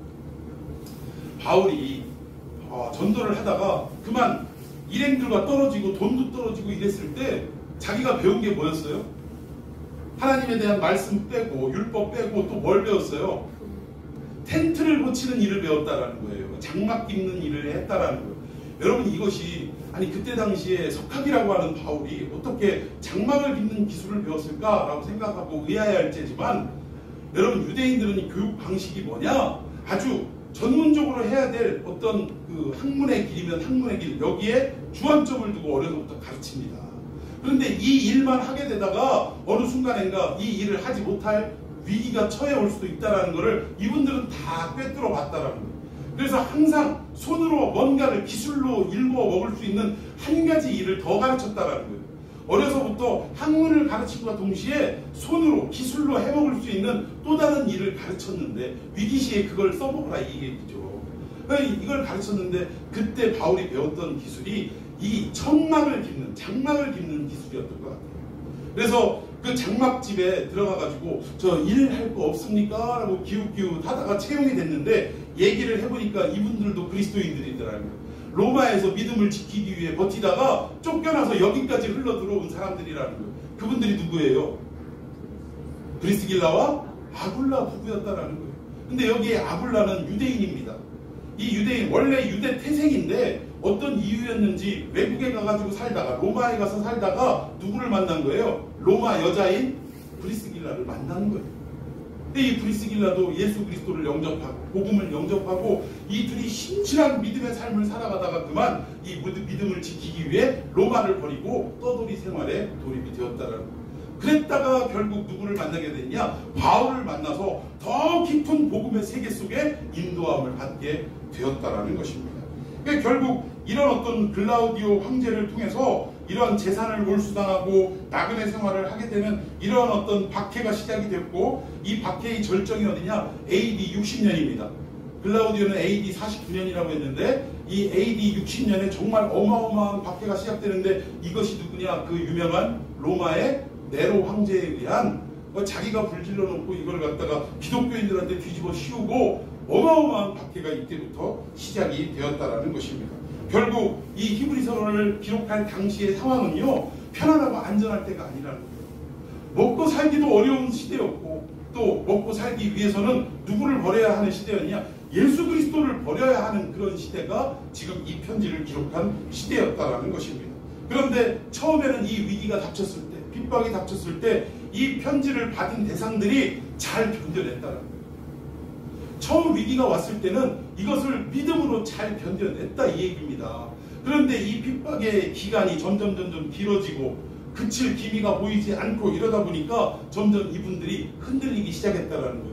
바울이 전도를 하다가 그만 일행들과 떨어지고 돈도 떨어지고 이랬을 때 자기가 배운 게 뭐였어요? 하나님에 대한 말씀 빼고 율법 빼고 또 뭘 배웠어요? 텐트를 고치는 일을 배웠다라는 거예요. 장막 깁는 일을 했다라는 거예요. 여러분 이것이 그때 당시에 석학이라고 하는 바울이 어떻게 장막을 빚는 기술을 배웠을까라고 생각하고 의아해할 때지만 여러분 유대인들은 이 교육 방식이 뭐냐? 아주 전문적으로 해야 될 어떤 그 학문의 길이면 학문의 길, 여기에 주안점을 두고 어려서부터 가르칩니다. 그런데 이 일만 하게 되다가 어느 순간인가 이 일을 하지 못할 위기가 처해 올 수도 있다는 것을 이분들은 다 꿰뚫어 봤다라는 거예요. 그래서 항상 손으로 뭔가를 기술로 일구어 먹을 수 있는 한 가지 일을 더 가르쳤다라는 거예요. 어려서부터 학문을 가르침과 동시에 손으로 기술로 해먹을 수 있는 또 다른 일을 가르쳤는데 위기시에 그걸 써먹으라 이 얘기죠. 이걸 가르쳤는데 그때 바울이 배웠던 기술이 이 장막을 깁는 기술이었던 것 같아요. 그래서 그 장막집에 들어가가지고 저 일할 거 없습니까? 라고 기웃기웃 하다가 채용이 됐는데 얘기를 해보니까 이분들도 그리스도인들이더라는 거예요. 로마에서 믿음을 지키기 위해 버티다가 쫓겨나서 여기까지 흘러 들어온 사람들이라는 거예요. 그분들이 누구예요? 브리스길라와 아굴라 부부였다라는 거예요. 근데 여기에 아굴라는 유대인입니다. 이 유대인 원래 유대 태생인데 어떤 이유였는지 외국에 가가지고 살다가 로마에 가서 살다가 누구를 만난 거예요? 로마 여자인 브리스길라를 만난 거예요. 근데 이 브리스길라도 예수 그리스도를 영접하고 복음을 영접하고 이 둘이 신실한 믿음의 삶을 살아가다가 그만 이 믿음을 지키기 위해 로마를 버리고 떠돌이 생활에 돌입이 되었다라는 거예요. 그랬다가 결국 누구를 만나게 됐냐? 바울을 만나서 더 깊은 복음의 세계 속에 인도함을 받게 되었다라는 것입니다. 그러니까 결국 이런 어떤 글라우디오 황제를 통해서 이런 재산을 몰수당하고 나그네 생활을 하게 되는 이런 어떤 박해가 시작이 됐고, 이 박해의 절정이 어디냐? AD 60년입니다. 글라우디오는 AD 49년이라고 했는데 이 AD 60년에 정말 어마어마한 박해가 시작되는데 이것이 누구냐? 그 유명한 로마의 네로 황제에 의한 자기가 불질러 놓고 이걸 갖다가 기독교인들한테 뒤집어 씌우고 어마어마한 박해가 이때부터 시작이 되었다라는 것입니다. 결국 이 히브리서를 기록할 당시의 상황은요, 편안하고 안전할 때가 아니라는 거예요. 먹고 살기도 어려운 시대였고 또 먹고 살기 위해서는 누구를 버려야 하는 시대였냐? 예수 그리스도를 버려야 하는 그런 시대가 지금 이 편지를 기록한 시대였다라는 것입니다. 그런데 처음에는 이 위기가 닥쳤을 때, 핍박이 닥쳤을 때 이 편지를 받은 대상들이 잘 견뎌냈다는 거예요. 처음 위기가 왔을 때는 이것을 믿음으로 잘 견뎌냈다 이 얘기입니다. 그런데 이 핍박의 기간이 점점 길어지고 그칠 기미가 보이지 않고 이러다 보니까 점점 이분들이 흔들리기 시작했다는 거예요.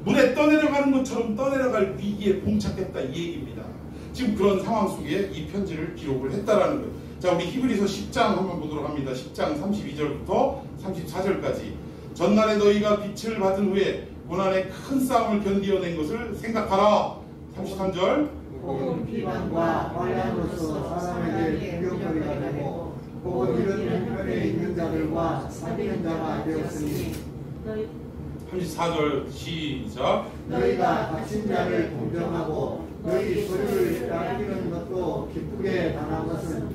물에 떠내려가는 것처럼 떠내려갈 위기에 봉착했다 이 얘기입니다. 지금 그런 상황 속에 이 편지를 기록을 했다라는 거예요. 자, 우리 히브리서 10장 한번 보도록 합니다. 10장 32절부터 34절까지. 전날에 너희가 빛을 받은 후에 고난의 큰 싸움을 견디어낸 것을 생각하라. 33절. 혹은 비방과 환난으로서 사람에게 공격거리가 되고 혹은 이런 형편에 있는 자들과 사귀는 자가 되었으니 34절 시작. 너희가 다친 자를 동정하고 너희 소유를 빼앗기는 것도 기쁘게 당한 것은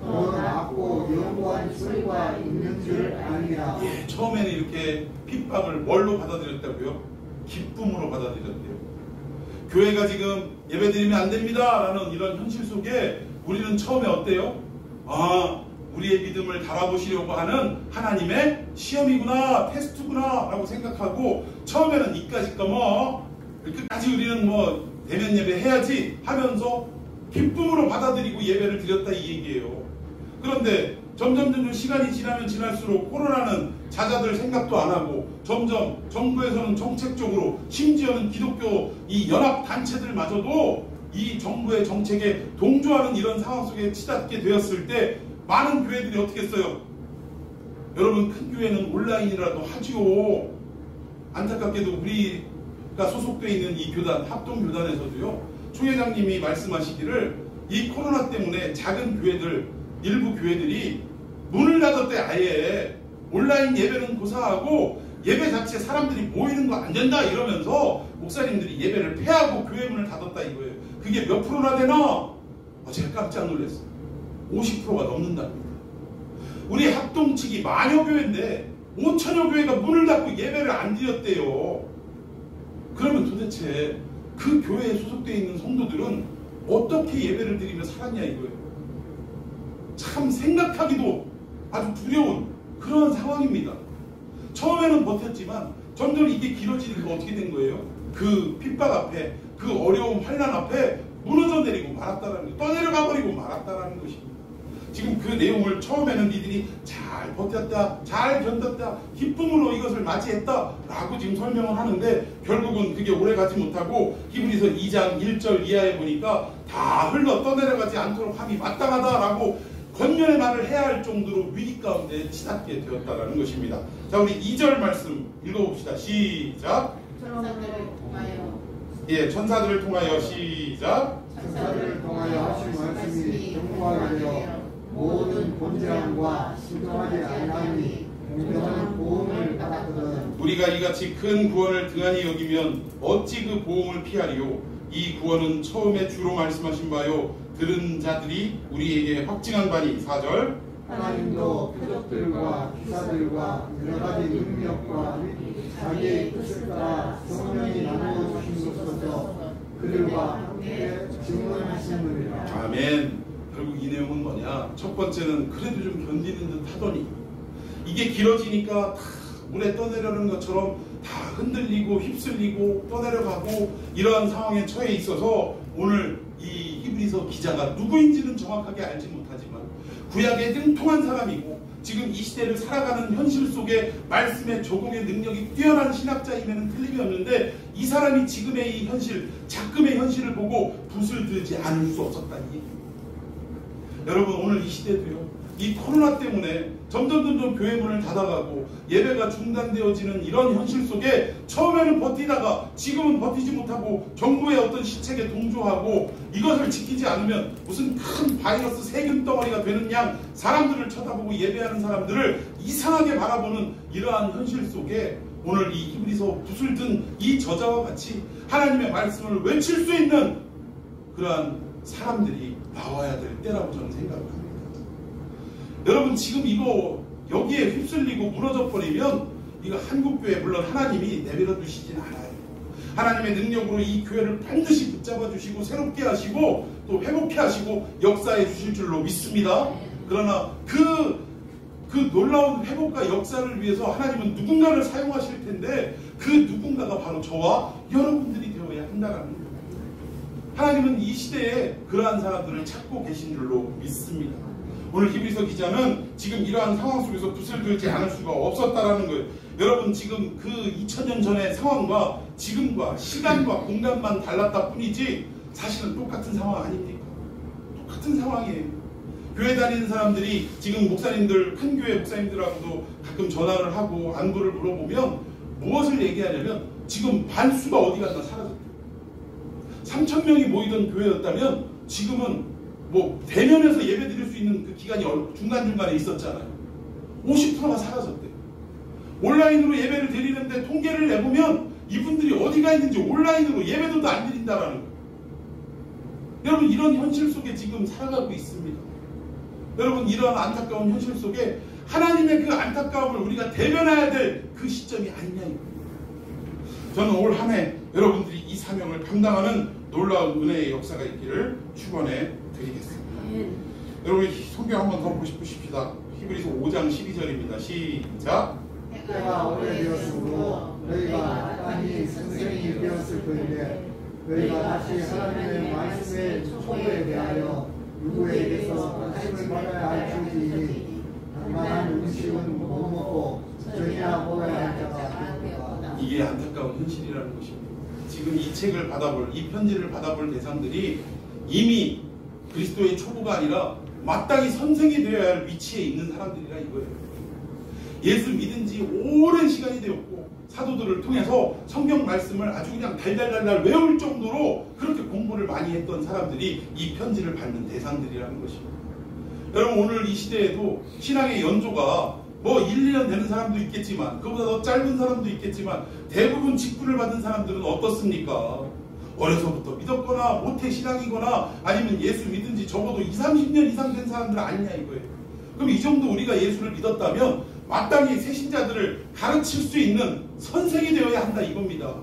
더 낫고 영원한 소리가 있는 줄 아니라. 예, 처음에는 이렇게 핍박을 뭘로 받아들였다고요? 기쁨으로 받아들였대요. 교회가 지금 예배드리면 안 됩니다 라는 이런 현실 속에 우리는 처음에 어때요? 아, 우리의 믿음을 달아보시려고 하는 하나님의 시험이구나, 테스트구나 라고 생각하고 처음에는 이까짓 거 뭐 끝까지 우리는 뭐 대면 예배 해야지 하면서 기쁨으로 받아들이고 예배를 드렸다 이 얘기예요. 그런데 점점 시간이 지나면 지날수록 코로나는 자자들 생각도 안 하고 점점 정부에서는 정책적으로 심지어는 기독교 이 연합단체들마저도 이 정부의 정책에 동조하는 이런 상황 속에 치닫게 되었을 때 많은 교회들이 어떻게 했어요? 여러분, 큰 교회는 온라인이라도 하지요. 안타깝게도 우리가 소속되어 있는 이 교단, 합동교단에서도요, 총회장님이 말씀하시기를 이 코로나 때문에 작은 교회들, 일부 교회들이 문을 닫았대. 아예 온라인 예배는 고사하고 예배 자체 사람들이 모이는 거 안 된다 이러면서 목사님들이 예배를 폐하고 교회 문을 닫았다 이거예요. 그게 몇 프로나 되나? 제가 깜짝 놀랐어요. 50%가 넘는답니다. 우리 합동 측이 만여 교회인데 5천여 교회가 문을 닫고 예배를 안 드렸대요. 그러면 도대체 그 교회에 소속되어 있는 성도들은 어떻게 예배를 드리며 살았냐 이거예요. 참 생각하기도 아주 두려운 그런 상황입니다. 처음에는 버텼지만 점점 이게 길어지니까 어떻게 된 거예요? 그 핍박 앞에, 그 어려움 환난 앞에 무너져 내리고 말았다라는 거, 떠내려가 버리고 말았다라는 것입니다. 지금 그 내용을 처음에는 니들이 잘 버텼다, 잘 견뎠다, 기쁨으로 이것을 맞이했다 라고 지금 설명을 하는데, 결국은 그게 오래가지 못하고 히브리서 2장 1절 이하에 보니까 다 흘러 떠내려가지 않도록 함이 마땅하다라고 권면의 말을 해야 할 정도로 위기 가운데 치닫게 되었다라는 것입니다. 자, 우리 2절 말씀 읽어봅시다. 시작. 천사들을 통하여, 천사들을 통하여 시작. 천사들을 통하여 하신 말씀이 경고하게 되어 모든 본질함과 신중하지 아니하니 공정한 보응을 받았거든. 우리가 이같이 큰 구원을 등한히 여기면 어찌 그 보응을 피하리요. 이 구원은 처음에 주로 말씀하신 바요, 들은 자들이 우리에게 확증한 바니. 4절. 하나님도 표적들과 기사들과 여러가지 능력과 자기의 뜻을 따라 성령이 나누어 주신 것으로서 그들과 함께 증언하시느니라. 아멘. 결국 이 내용은 뭐냐? 첫 번째는 그래도 좀 견디는 듯 하더니 이게 길어지니까 다 물에 떠내려는 것처럼 다 흔들리고 휩쓸리고 떠내려가고 이러한 상황에 처해 있어서 오늘 이 히브리서 기자가 누구인지는 정확하게 알지 못하지만 구약에 능통한 사람이고 지금 이 시대를 살아가는 현실 속에 말씀의 조공의 능력이 뛰어난 신학자임에는 틀림이 없는데, 이 사람이 지금의 이 현실, 작금의 현실을 보고 붓을 들지 않을 수 없었다는 얘기입니다. 여러분, 오늘 이 시대도요, 이 코로나 때문에 점점 교회 문을 닫아가고 예배가 중단되어지는 이런 현실 속에 처음에는 버티다가 지금은 버티지 못하고 정부의 어떤 시책에 동조하고 이것을 지키지 않으면 무슨 큰 바이러스 세균 덩어리가 되는 양 사람들을 쳐다보고 예배하는 사람들을 이상하게 바라보는 이러한 현실 속에 오늘 이 히브리서 붓을 든 이 저자와 같이 하나님의 말씀을 외칠 수 있는 그러한 사람들이 나와야 될 때라고 저는 생각을 합니다. 여러분, 지금 이거 여기에 휩쓸리고 무너져 버리면 이거 한국교회, 물론 하나님이 내버려 두시진 않아요. 하나님의 능력으로 이 교회를 반드시 붙잡아 주시고 새롭게 하시고 또 회복해 하시고 역사해 주실 줄로 믿습니다. 그러나 그 놀라운 회복과 역사를 위해서 하나님은 누군가를 사용하실 텐데, 그 누군가가 바로 저와 여러분들이 되어야 한다는 거예요. 하나님은 이 시대에 그러한 사람들을 찾고 계신 줄로 믿습니다. 오늘 히브리서 기자는 지금 이러한 상황 속에서 붓을 들지 않을 수가 없었다라는 거예요. 여러분, 지금 그 2000년 전의 상황과 지금과 시간과 공간만 달랐다 뿐이지 사실은 똑같은 상황 아닙니까? 똑같은 상황이에요. 교회 다니는 사람들이 지금 목사님들, 큰 교회 목사님들하고도 가끔 전화를 하고 안부를 물어보면 무엇을 얘기하냐면 지금 반수가 어디 갔나 사라졌대요. 3,000명이 모이던 교회였다면 지금은 뭐 대면에서 예배 드릴 수 있는 그 기간이 중간중간에 있었잖아요. 50%가 사라졌대요. 온라인으로 예배를 드리는데 통계를 내보면 이분들이 어디가 있는지 온라인으로 예배도 안 드린다라는 거예요. 여러분, 이런 현실 속에 지금 살아가고 있습니다. 여러분, 이런 안타까운 현실 속에 하나님의 그 안타까움을 우리가 대변해야 될 그 시점이 아니냐 이거예요. 저는 올 한 해 여러분들이 이 사명을 감당하는 놀라운 은혜의 역사가 있기를 축원해 드리겠습니다. 여러분, 성경 한번 더 보십시다. 히브리서 5장 12절입니다. 시작. 때가 오래되었으므로 너희가 땅이 선생이 되었을 터인데 너희가 다시 하나님의 말씀의 초보에 대하여 누구에게서 관심을 받아야 할지니 단만한 음식은 못 먹고 저녁이나 먹어야 할 자가 되었다. 이게 안타까운 현실이라는 것입니다. 지금 이 책을 받아볼, 이 편지를 받아볼 대상들이 이미 그리스도의 초보가 아니라 마땅히 선생이 되어야 할 위치에 있는 사람들이라 이거예요. 예수 믿은 지 오랜 시간이 되었고 사도들을 통해서 성경 말씀을 아주 그냥 달달달달 외울 정도로 그렇게 공부를 많이 했던 사람들이 이 편지를 받는 대상들이라는 것입니다. 여러분, 오늘 이 시대에도 신앙의 연조가 뭐 1, 2년 되는 사람도 있겠지만 그보다 더 짧은 사람도 있겠지만 대부분 직분을 받은 사람들은 어떻습니까? 어려서부터 믿었거나 모태 신앙이거나 아니면 예수 믿은 지 적어도 20, 30년 이상 된 사람들 아니냐 이거예요. 그럼 이 정도 우리가 예수를 믿었다면 마땅히 새신자들을 가르칠 수 있는 선생이 되어야 한다 이겁니다.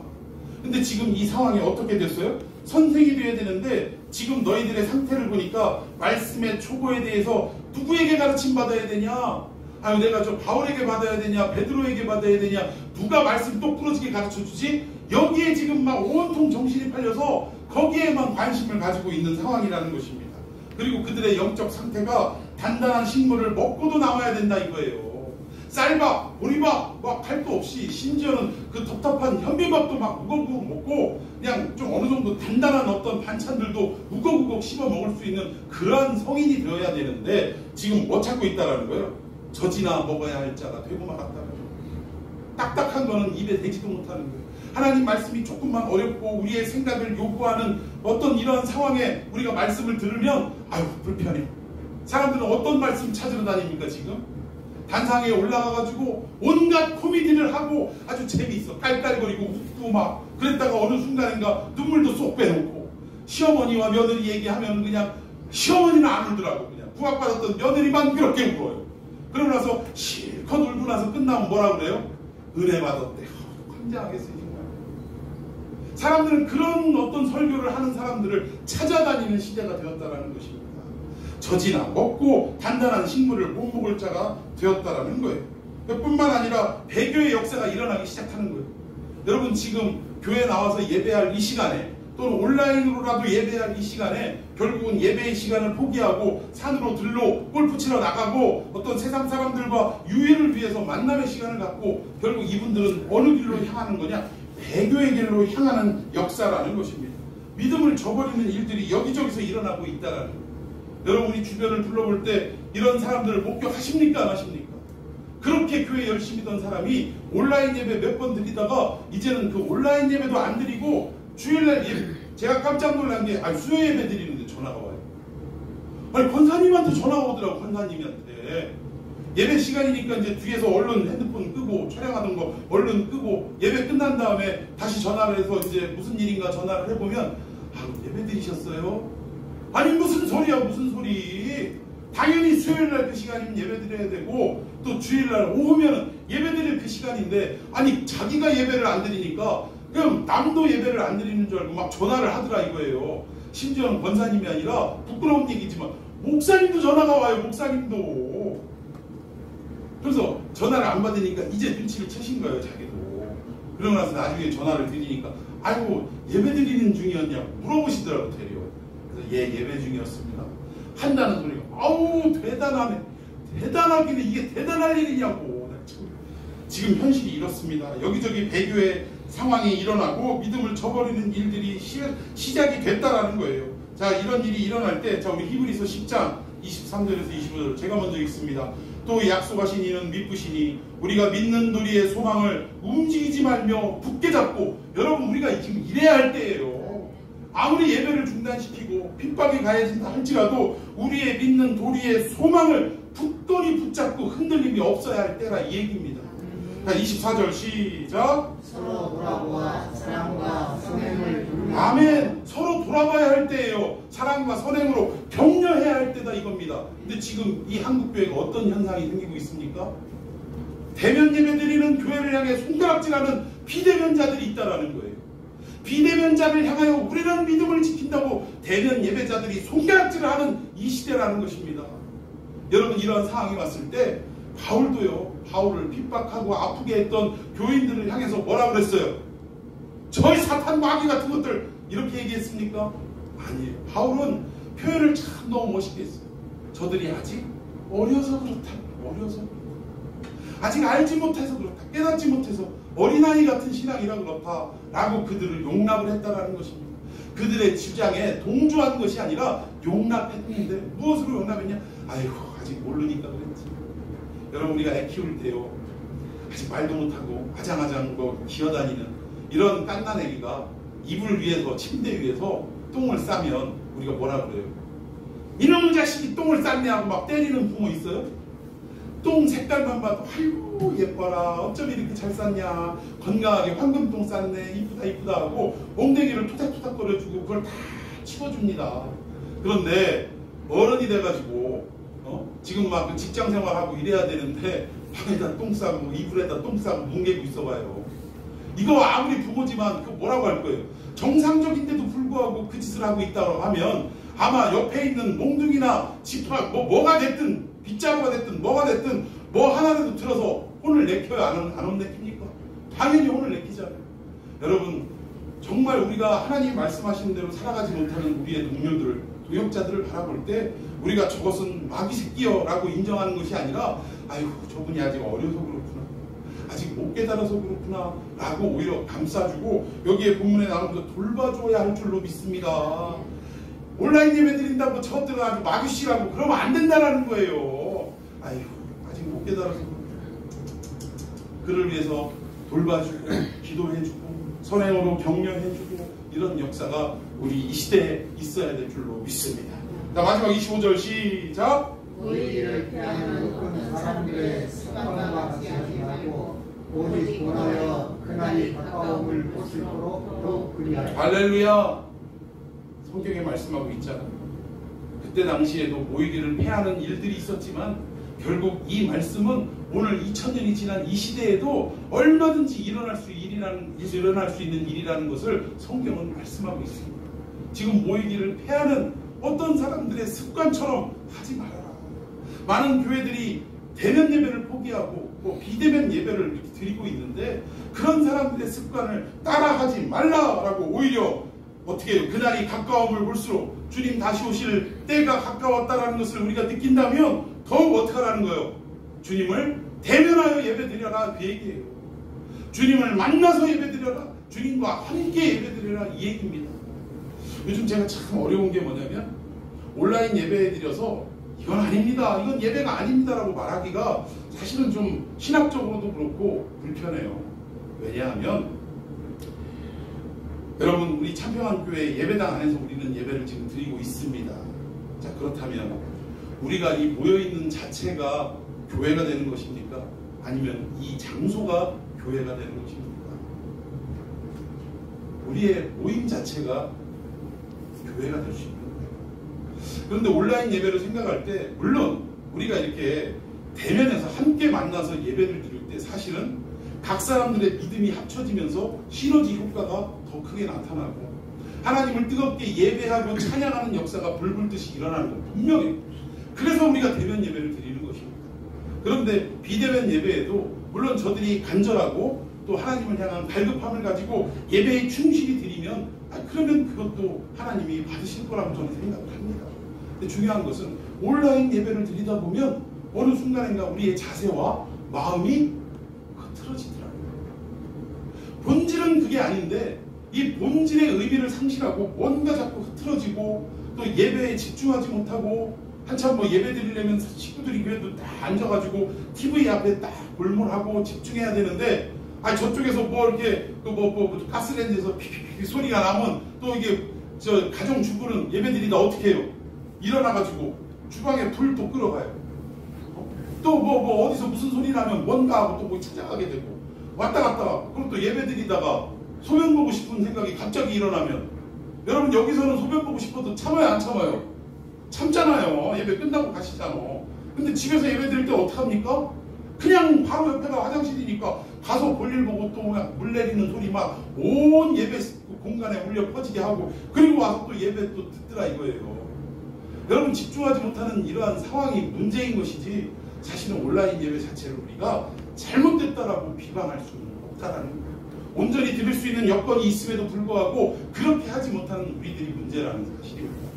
근데 지금 이 상황이 어떻게 됐어요? 선생이 되어야 되는데 지금 너희들의 상태를 보니까 말씀의 초보에 대해서 누구에게 가르침 받아야 되냐? 아유, 내가 저 바울에게 받아야 되냐? 베드로에게 받아야 되냐? 누가 말씀 똑부러지게 가르쳐주지? 여기에 지금 막 온통 정신이 팔려서 거기에만 관심을 가지고 있는 상황이라는 것입니다. 그리고 그들의 영적 상태가 단단한 식물을 먹고도 나와야 된다 이거예요. 쌀밥, 보리밥, 막 할도 없이 심지어는 그 텁텁한 현미밥도 막 우걱우걱 먹고 그냥 좀 어느 정도 단단한 어떤 반찬들도 우걱우걱 씹어 먹을 수 있는 그러한 성인이 되어야 되는데 지금 뭐 찾고 있다라는 거예요? 젖이나 먹어야 할 자가 되고 말았다는 거예요. 딱딱한 거는 입에 대지도 못하는 거예요. 하나님 말씀이 조금만 어렵고 우리의 생각을 요구하는 어떤 이러한 상황에 우리가 말씀을 들으면 아유 불편해. 사람들은 어떤 말씀 찾으러 다닙니까 지금? 단상에 올라가가지고 온갖 코미디를 하고 아주 재미있어. 깔깔거리고 웃고 막 그랬다가 어느 순간인가 눈물도 쏙 빼놓고 시어머니와 며느리 얘기하면 그냥 시어머니는 안 울더라고. 그냥 구박받았던 며느리만 그렇게 울어요. 그러고 나서 실컷 울고 나서 끝나면 뭐라 그래요? 은혜 받았대. 환장하겠어요. 사람들은 그런 어떤 설교를 하는 사람들을 찾아다니는 시대가 되었다는 것입니다. 젖이나 먹고 단단한 식물을 못 먹을 자가 되었다라는 거예요. 뿐만 아니라 배교의 역사가 일어나기 시작하는 거예요. 여러분 지금 교회 나와서 예배할 이 시간에 또는 온라인으로라도 예배할 이 시간에 결국은 예배의 시간을 포기하고 산으로 들로 골프 치러 나가고 어떤 세상 사람들과 유일을 위해서 만남의 시간을 갖고 결국 이분들은 어느 길로 향하는 거냐? 배교의 길로 향하는 역사라는 것입니다. 믿음을 저버리는 일들이 여기저기서 일어나고 있다라는 거예요. 여러분이 주변을 둘러볼 때 이런 사람들을 목격하십니까? 안 하십니까? 그렇게 교회 열심히 던 사람이 온라인 예배 몇 번 드리다가 이제는 그 온라인 예배도 안 드리고 주일날 예배, 제가 깜짝 놀란 게 수요 예배 드리는데 전화가 와요. 아니 권사님한테 전화가 오더라고. 권사님한테 예배 시간이니까 이제 뒤에서 얼른 핸드폰 끄고 촬영하던 거 얼른 끄고 예배 끝난 다음에 다시 전화를 해서 이제 무슨 일인가 전화를 해보면 예배 드리셨어요? 아니 무슨 소리야 무슨 소리. 당연히 수요일날 그 시간이면 예배 드려야 되고 또 주일날 오후면 예배 드릴 그 시간인데 아니 자기가 예배를 안 드리니까 그럼 남도 예배를 안 드리는 줄 알고 막 전화를 하더라 이거예요. 심지어는 권사님이 아니라 부끄러운 얘기지만 목사님도 전화가 와요. 목사님도. 그래서 전화를 안 받으니까 이제 눈치를 채신 거예요 자기도. 그러고 나서 나중에 전화를 드리니까 아이고 예배 드리는 중이었냐고 물어보시더라고 되려. 그래서 예배 중이었습니다 한다는 소리가 아우 대단하네. 대단하기는 이게 대단할 일이냐고. 지금 현실이 이렇습니다. 여기저기 배교의 상황이 일어나고 믿음을 저버리는 일들이 시작이 됐다라는 거예요. 자 이런 일이 일어날 때 자 우리 히브리서 10장 23절에서 25절 제가 먼저 읽습니다. 또 약속하신 이는 믿으시니 우리가 믿는 도리의 소망을 움직이지 말며 굳게 잡고. 여러분 우리가 지금 이래야 할 때예요. 아무리 예배를 중단시키고 핍박이 가해진다 할지라도 우리의 믿는 도리의 소망을 굳건히 붙잡고 흔들림이 없어야 할 때라 이 얘기입니다. 자 24절 시작. 서로 돌아보아 사랑과 선행을 아멘. 서로 돌아봐야 할 때예요. 사랑과 선행으로 격려해야 할 때다 이겁니다. 근데 지금 이 한국교회가 어떤 현상이 생기고 있습니까? 대면 예배드리는 교회를 향해 손가락질하는 비대면자들이 있다라는 거예요. 비대면자를 향하여 우리는 믿음을 지킨다고 대면 예배자들이 손가락질을 하는 이 시대라는 것입니다. 여러분 이러한 상황이 왔을 때 바울도요. 바울을 핍박하고 아프게 했던 교인들을 향해서 뭐라 그랬어요? 저희 사탄 마귀 같은 것들 이렇게 얘기했습니까? 아니에요. 바울은 표현을 참 너무 멋있게 했어요. 저들이 아직 어려서 그렇다. 어려서 아직 알지 못해서 그렇다. 깨닫지 못해서 어린아이 같은 신앙이라 그렇다 라고 그들을 용납을 했다라는 것입니다. 그들의 주장에 동조한 것이 아니라 용납했는데 무엇으로 용납했냐? 아이고 아직 모르니까 그랬지. 여러분 우리가 애 키울 때요 아직 말도 못하고 아장아장 기어다니는 이런 깐난 애기가 이불 위에서 침대 위에서 똥을 싸면 우리가 뭐라 그래요? 이놈의 자식이 똥을 쌌네 하고 막 때리는 부모 있어요? 똥 색깔만 봐도 아이고 예뻐라 어쩜 이렇게 잘 쌌냐 건강하게 황금똥 쌌네 이쁘다 이쁘다 하고 엉덩이를 토닥토닥 거려주고 그걸 다 치워줍니다. 그런데 어른이 돼가지고 지금 막 직장 생활하고 이래야 되는데 방에다 똥 싸고 이불에다 똥 싸고 뭉개고 있어봐요. 이거 아무리 부모지만 그 뭐라고 할 거예요? 정상적인데도 불구하고 그 짓을 하고 있다고 하면 아마 옆에 있는 몽둥이나 지푸라 뭐가 됐든 빗자루가 됐든 뭐가 됐든 뭐 하나라도 들어서 혼을 내켜요? 안 혼내킵니까? 당연히 혼을 내키잖아요. 여러분 정말 우리가 하나님 말씀하시는 대로 살아가지 못하는 우리의 동료들, 동역자들을 바라볼 때 우리가 저것은 마귀 새끼여 라고 인정하는 것이 아니라 아이고 저분이 아직 어려서 그렇구나, 아직 못 깨달아서 그렇구나 라고 오히려 감싸주고 여기에 본문에 나오면서 돌봐줘야 할 줄로 믿습니다. 온라인 예배 드린다고 저것들은 아주 마귀씨라고 그러면 안 된다라는 거예요. 아이고 아직 못 깨달아서 그를 위해서 돌봐주고 기도해주고 선행으로 격려해주고 이런 역사가 우리 이 시대에 있어야 될 줄로 믿습니다. 자, 마지막 25절 시작. 우리를 피하는 모든 사람들의 습관과 같이 하지 말고 오직 원하여 그날이 가까움을 보실도록 더욱 그리하라. 할렐루야. 성경에 말씀하고 있잖아요. 그때 당시에도 모이기를 패하는 일들이 있었지만 결국 이 말씀은 오늘 2000년이 지난 이 시대에도 얼마든지 일어날 수 있는 일이라는 것을 성경은 말씀하고 있습니다. 지금 모이기를 패하는 어떤 사람들의 습관처럼 하지 말아라. 많은 교회들이 대면 예배를 포기하고 비대면 예배를 이렇게 드리고 있는데 그런 사람들의 습관을 따라하지 말라라고 오히려 어떻게 해요? 그날이 가까움을 볼수록 주님 다시 오실 때가 가까웠다라는 것을 우리가 느낀다면 더욱 어떻게 하라는 거예요? 주님을 대면하여 예배드려라 그 얘기예요. 주님을 만나서 예배드려라, 주님과 함께 예배드려라 이 얘기입니다. 요즘 제가 참 어려운 게 뭐냐면 온라인 예배드려서 이건 아닙니다, 이건 예배가 아닙니다 라고 말하기가 사실은 좀 신학적으로도 그렇고 불편해요. 왜냐하면 여러분 우리 참평한교회 예배당 안에서 우리는 예배를 지금 드리고 있습니다. 자, 그렇다면 우리가 이 모여있는 자체가 교회가 되는 것입니까? 아니면 이 장소가 교회가 되는 것입니까? 우리의 모임 자체가 교회가 될 수 있는 거예요. 그런데 온라인 예배를 생각할 때 물론 우리가 이렇게 대면에서 함께 만나서 예배를 드릴 때 사실은 각 사람들의 믿음이 합쳐지면서 시너지 효과가 더 크게 나타나고 하나님을 뜨겁게 예배하고 찬양하는 역사가 불불듯이 일어나는 건 분명해요. 그래서 우리가 대면 예배를 드리는 것입니다. 그런데 비대면 예배에도 물론 저들이 간절하고 또 하나님을 향한 갈급함을 가지고 예배에 충실히 드리면 그러면 그것도 하나님이 받으실 거라고 저는 생각을 합니다. 근데 중요한 것은 온라인 예배를 드리다 보면 어느 순간인가 우리의 자세와 마음이 흐트러지더라고요. 본질은 그게 아닌데 이 본질의 의미를 상실하고 뭔가 자꾸 흐트러지고 또 예배에 집중하지 못하고 한참 예배 드리려면 식구들이 그래도 딱 앉아가지고 TV 앞에 딱 골몰하고 집중해야 되는데 저쪽에서 이렇게 가스레인지에서 피피피 소리가 나면 또 이게 가정주부는 예배 드리다 어떻게 해요? 일어나가지고 주방에 불 또 끌어가요. 또 어디서 무슨 소리 나면 뭔가 하고 또 찾아가게 되고 왔다 갔다. 그리고 또 예배 드리다가 소변 보고 싶은 생각이 갑자기 일어나면 여러분 여기서는 소변 보고 싶어도 참아요 안 참아요? 참잖아요. 예배 끝나고 가시잖아. 근데 집에서 예배 드릴 때 어떡합니까? 그냥 바로 옆에가 화장실이니까 가서 볼일 보고 또 물 내리는 소리 막 온 예배 공간에 울려 퍼지게 하고 그리고 와서 또 예배 또 듣더라 이거예요. 여러분 집중하지 못하는 이러한 상황이 문제인 것이지 사실은 온라인 예배 자체를 우리가 잘못됐다라고 비방할 수는 없다라는 거예요. 온전히 드릴 수 있는 여건이 있음에도 불구하고 그렇게 하지 못하는 우리들이 문제라는 사실입니다.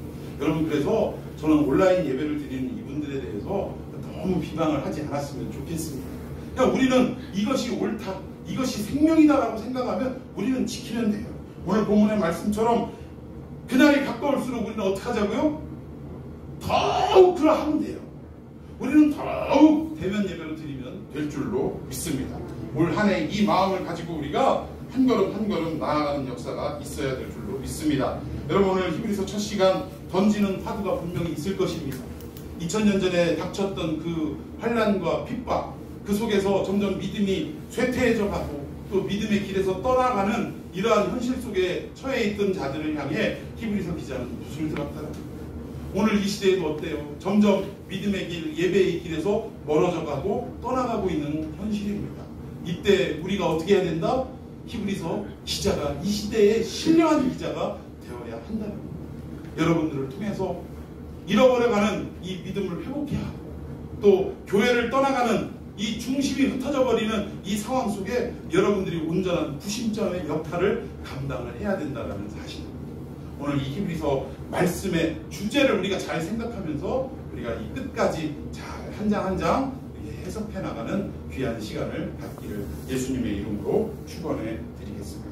여러분 그래서 저는 온라인 예배를 드리는 이분들에 대해서 너무 비방을 하지 않았으면 좋겠습니다. 그러니까 우리는 이것이 옳다, 이것이 생명이다라고 생각하면 우리는 지키면 돼요. 오늘 본문의 말씀처럼 그날이 가까울수록 우리는 어떻게 하자고요? 더욱 그러하면 돼요. 우리는 더욱 대면 예배를 드리면 될 줄로 믿습니다. 올 한 해 이 마음을 가지고 우리가 한 걸음 한 걸음 나아가는 역사가 있어야 될 줄로 믿습니다. 여러분 오늘 히브리서 첫 시간 던지는 화두가 분명히 있을 것입니다. 2000년 전에 닥쳤던 그 환난과 핍박 그 속에서 점점 믿음이 쇠퇴해져 가고 또 믿음의 길에서 떠나가는 이러한 현실 속에 처해 있던 자들을 향해 히브리서 기자는 붓을 들었다는 거예요. 오늘 이 시대에도 어때요? 점점 믿음의 길, 예배의 길에서 멀어져 가고 떠나가고 있는 현실입니다. 이때 우리가 어떻게 해야 된다? 히브리서 기자가 이 시대의 신령한 기자가 되어야 한다는 겁니다. 여러분들을 통해서 잃어버려가는 이 믿음을 회복해야 하고 또 교회를 떠나가는 이 중심이 흩어져 버리는 이 상황 속에 여러분들이 온전한 구심점의 역할을 감당을 해야 된다는 사실. 오늘 이 히브리서 말씀의 주제를 우리가 잘 생각하면서 우리가 이 끝까지 잘 한 장 한 장 해석해 나가는 귀한 시간을 갖기를 예수님의 이름으로 축원해 드리겠습니다.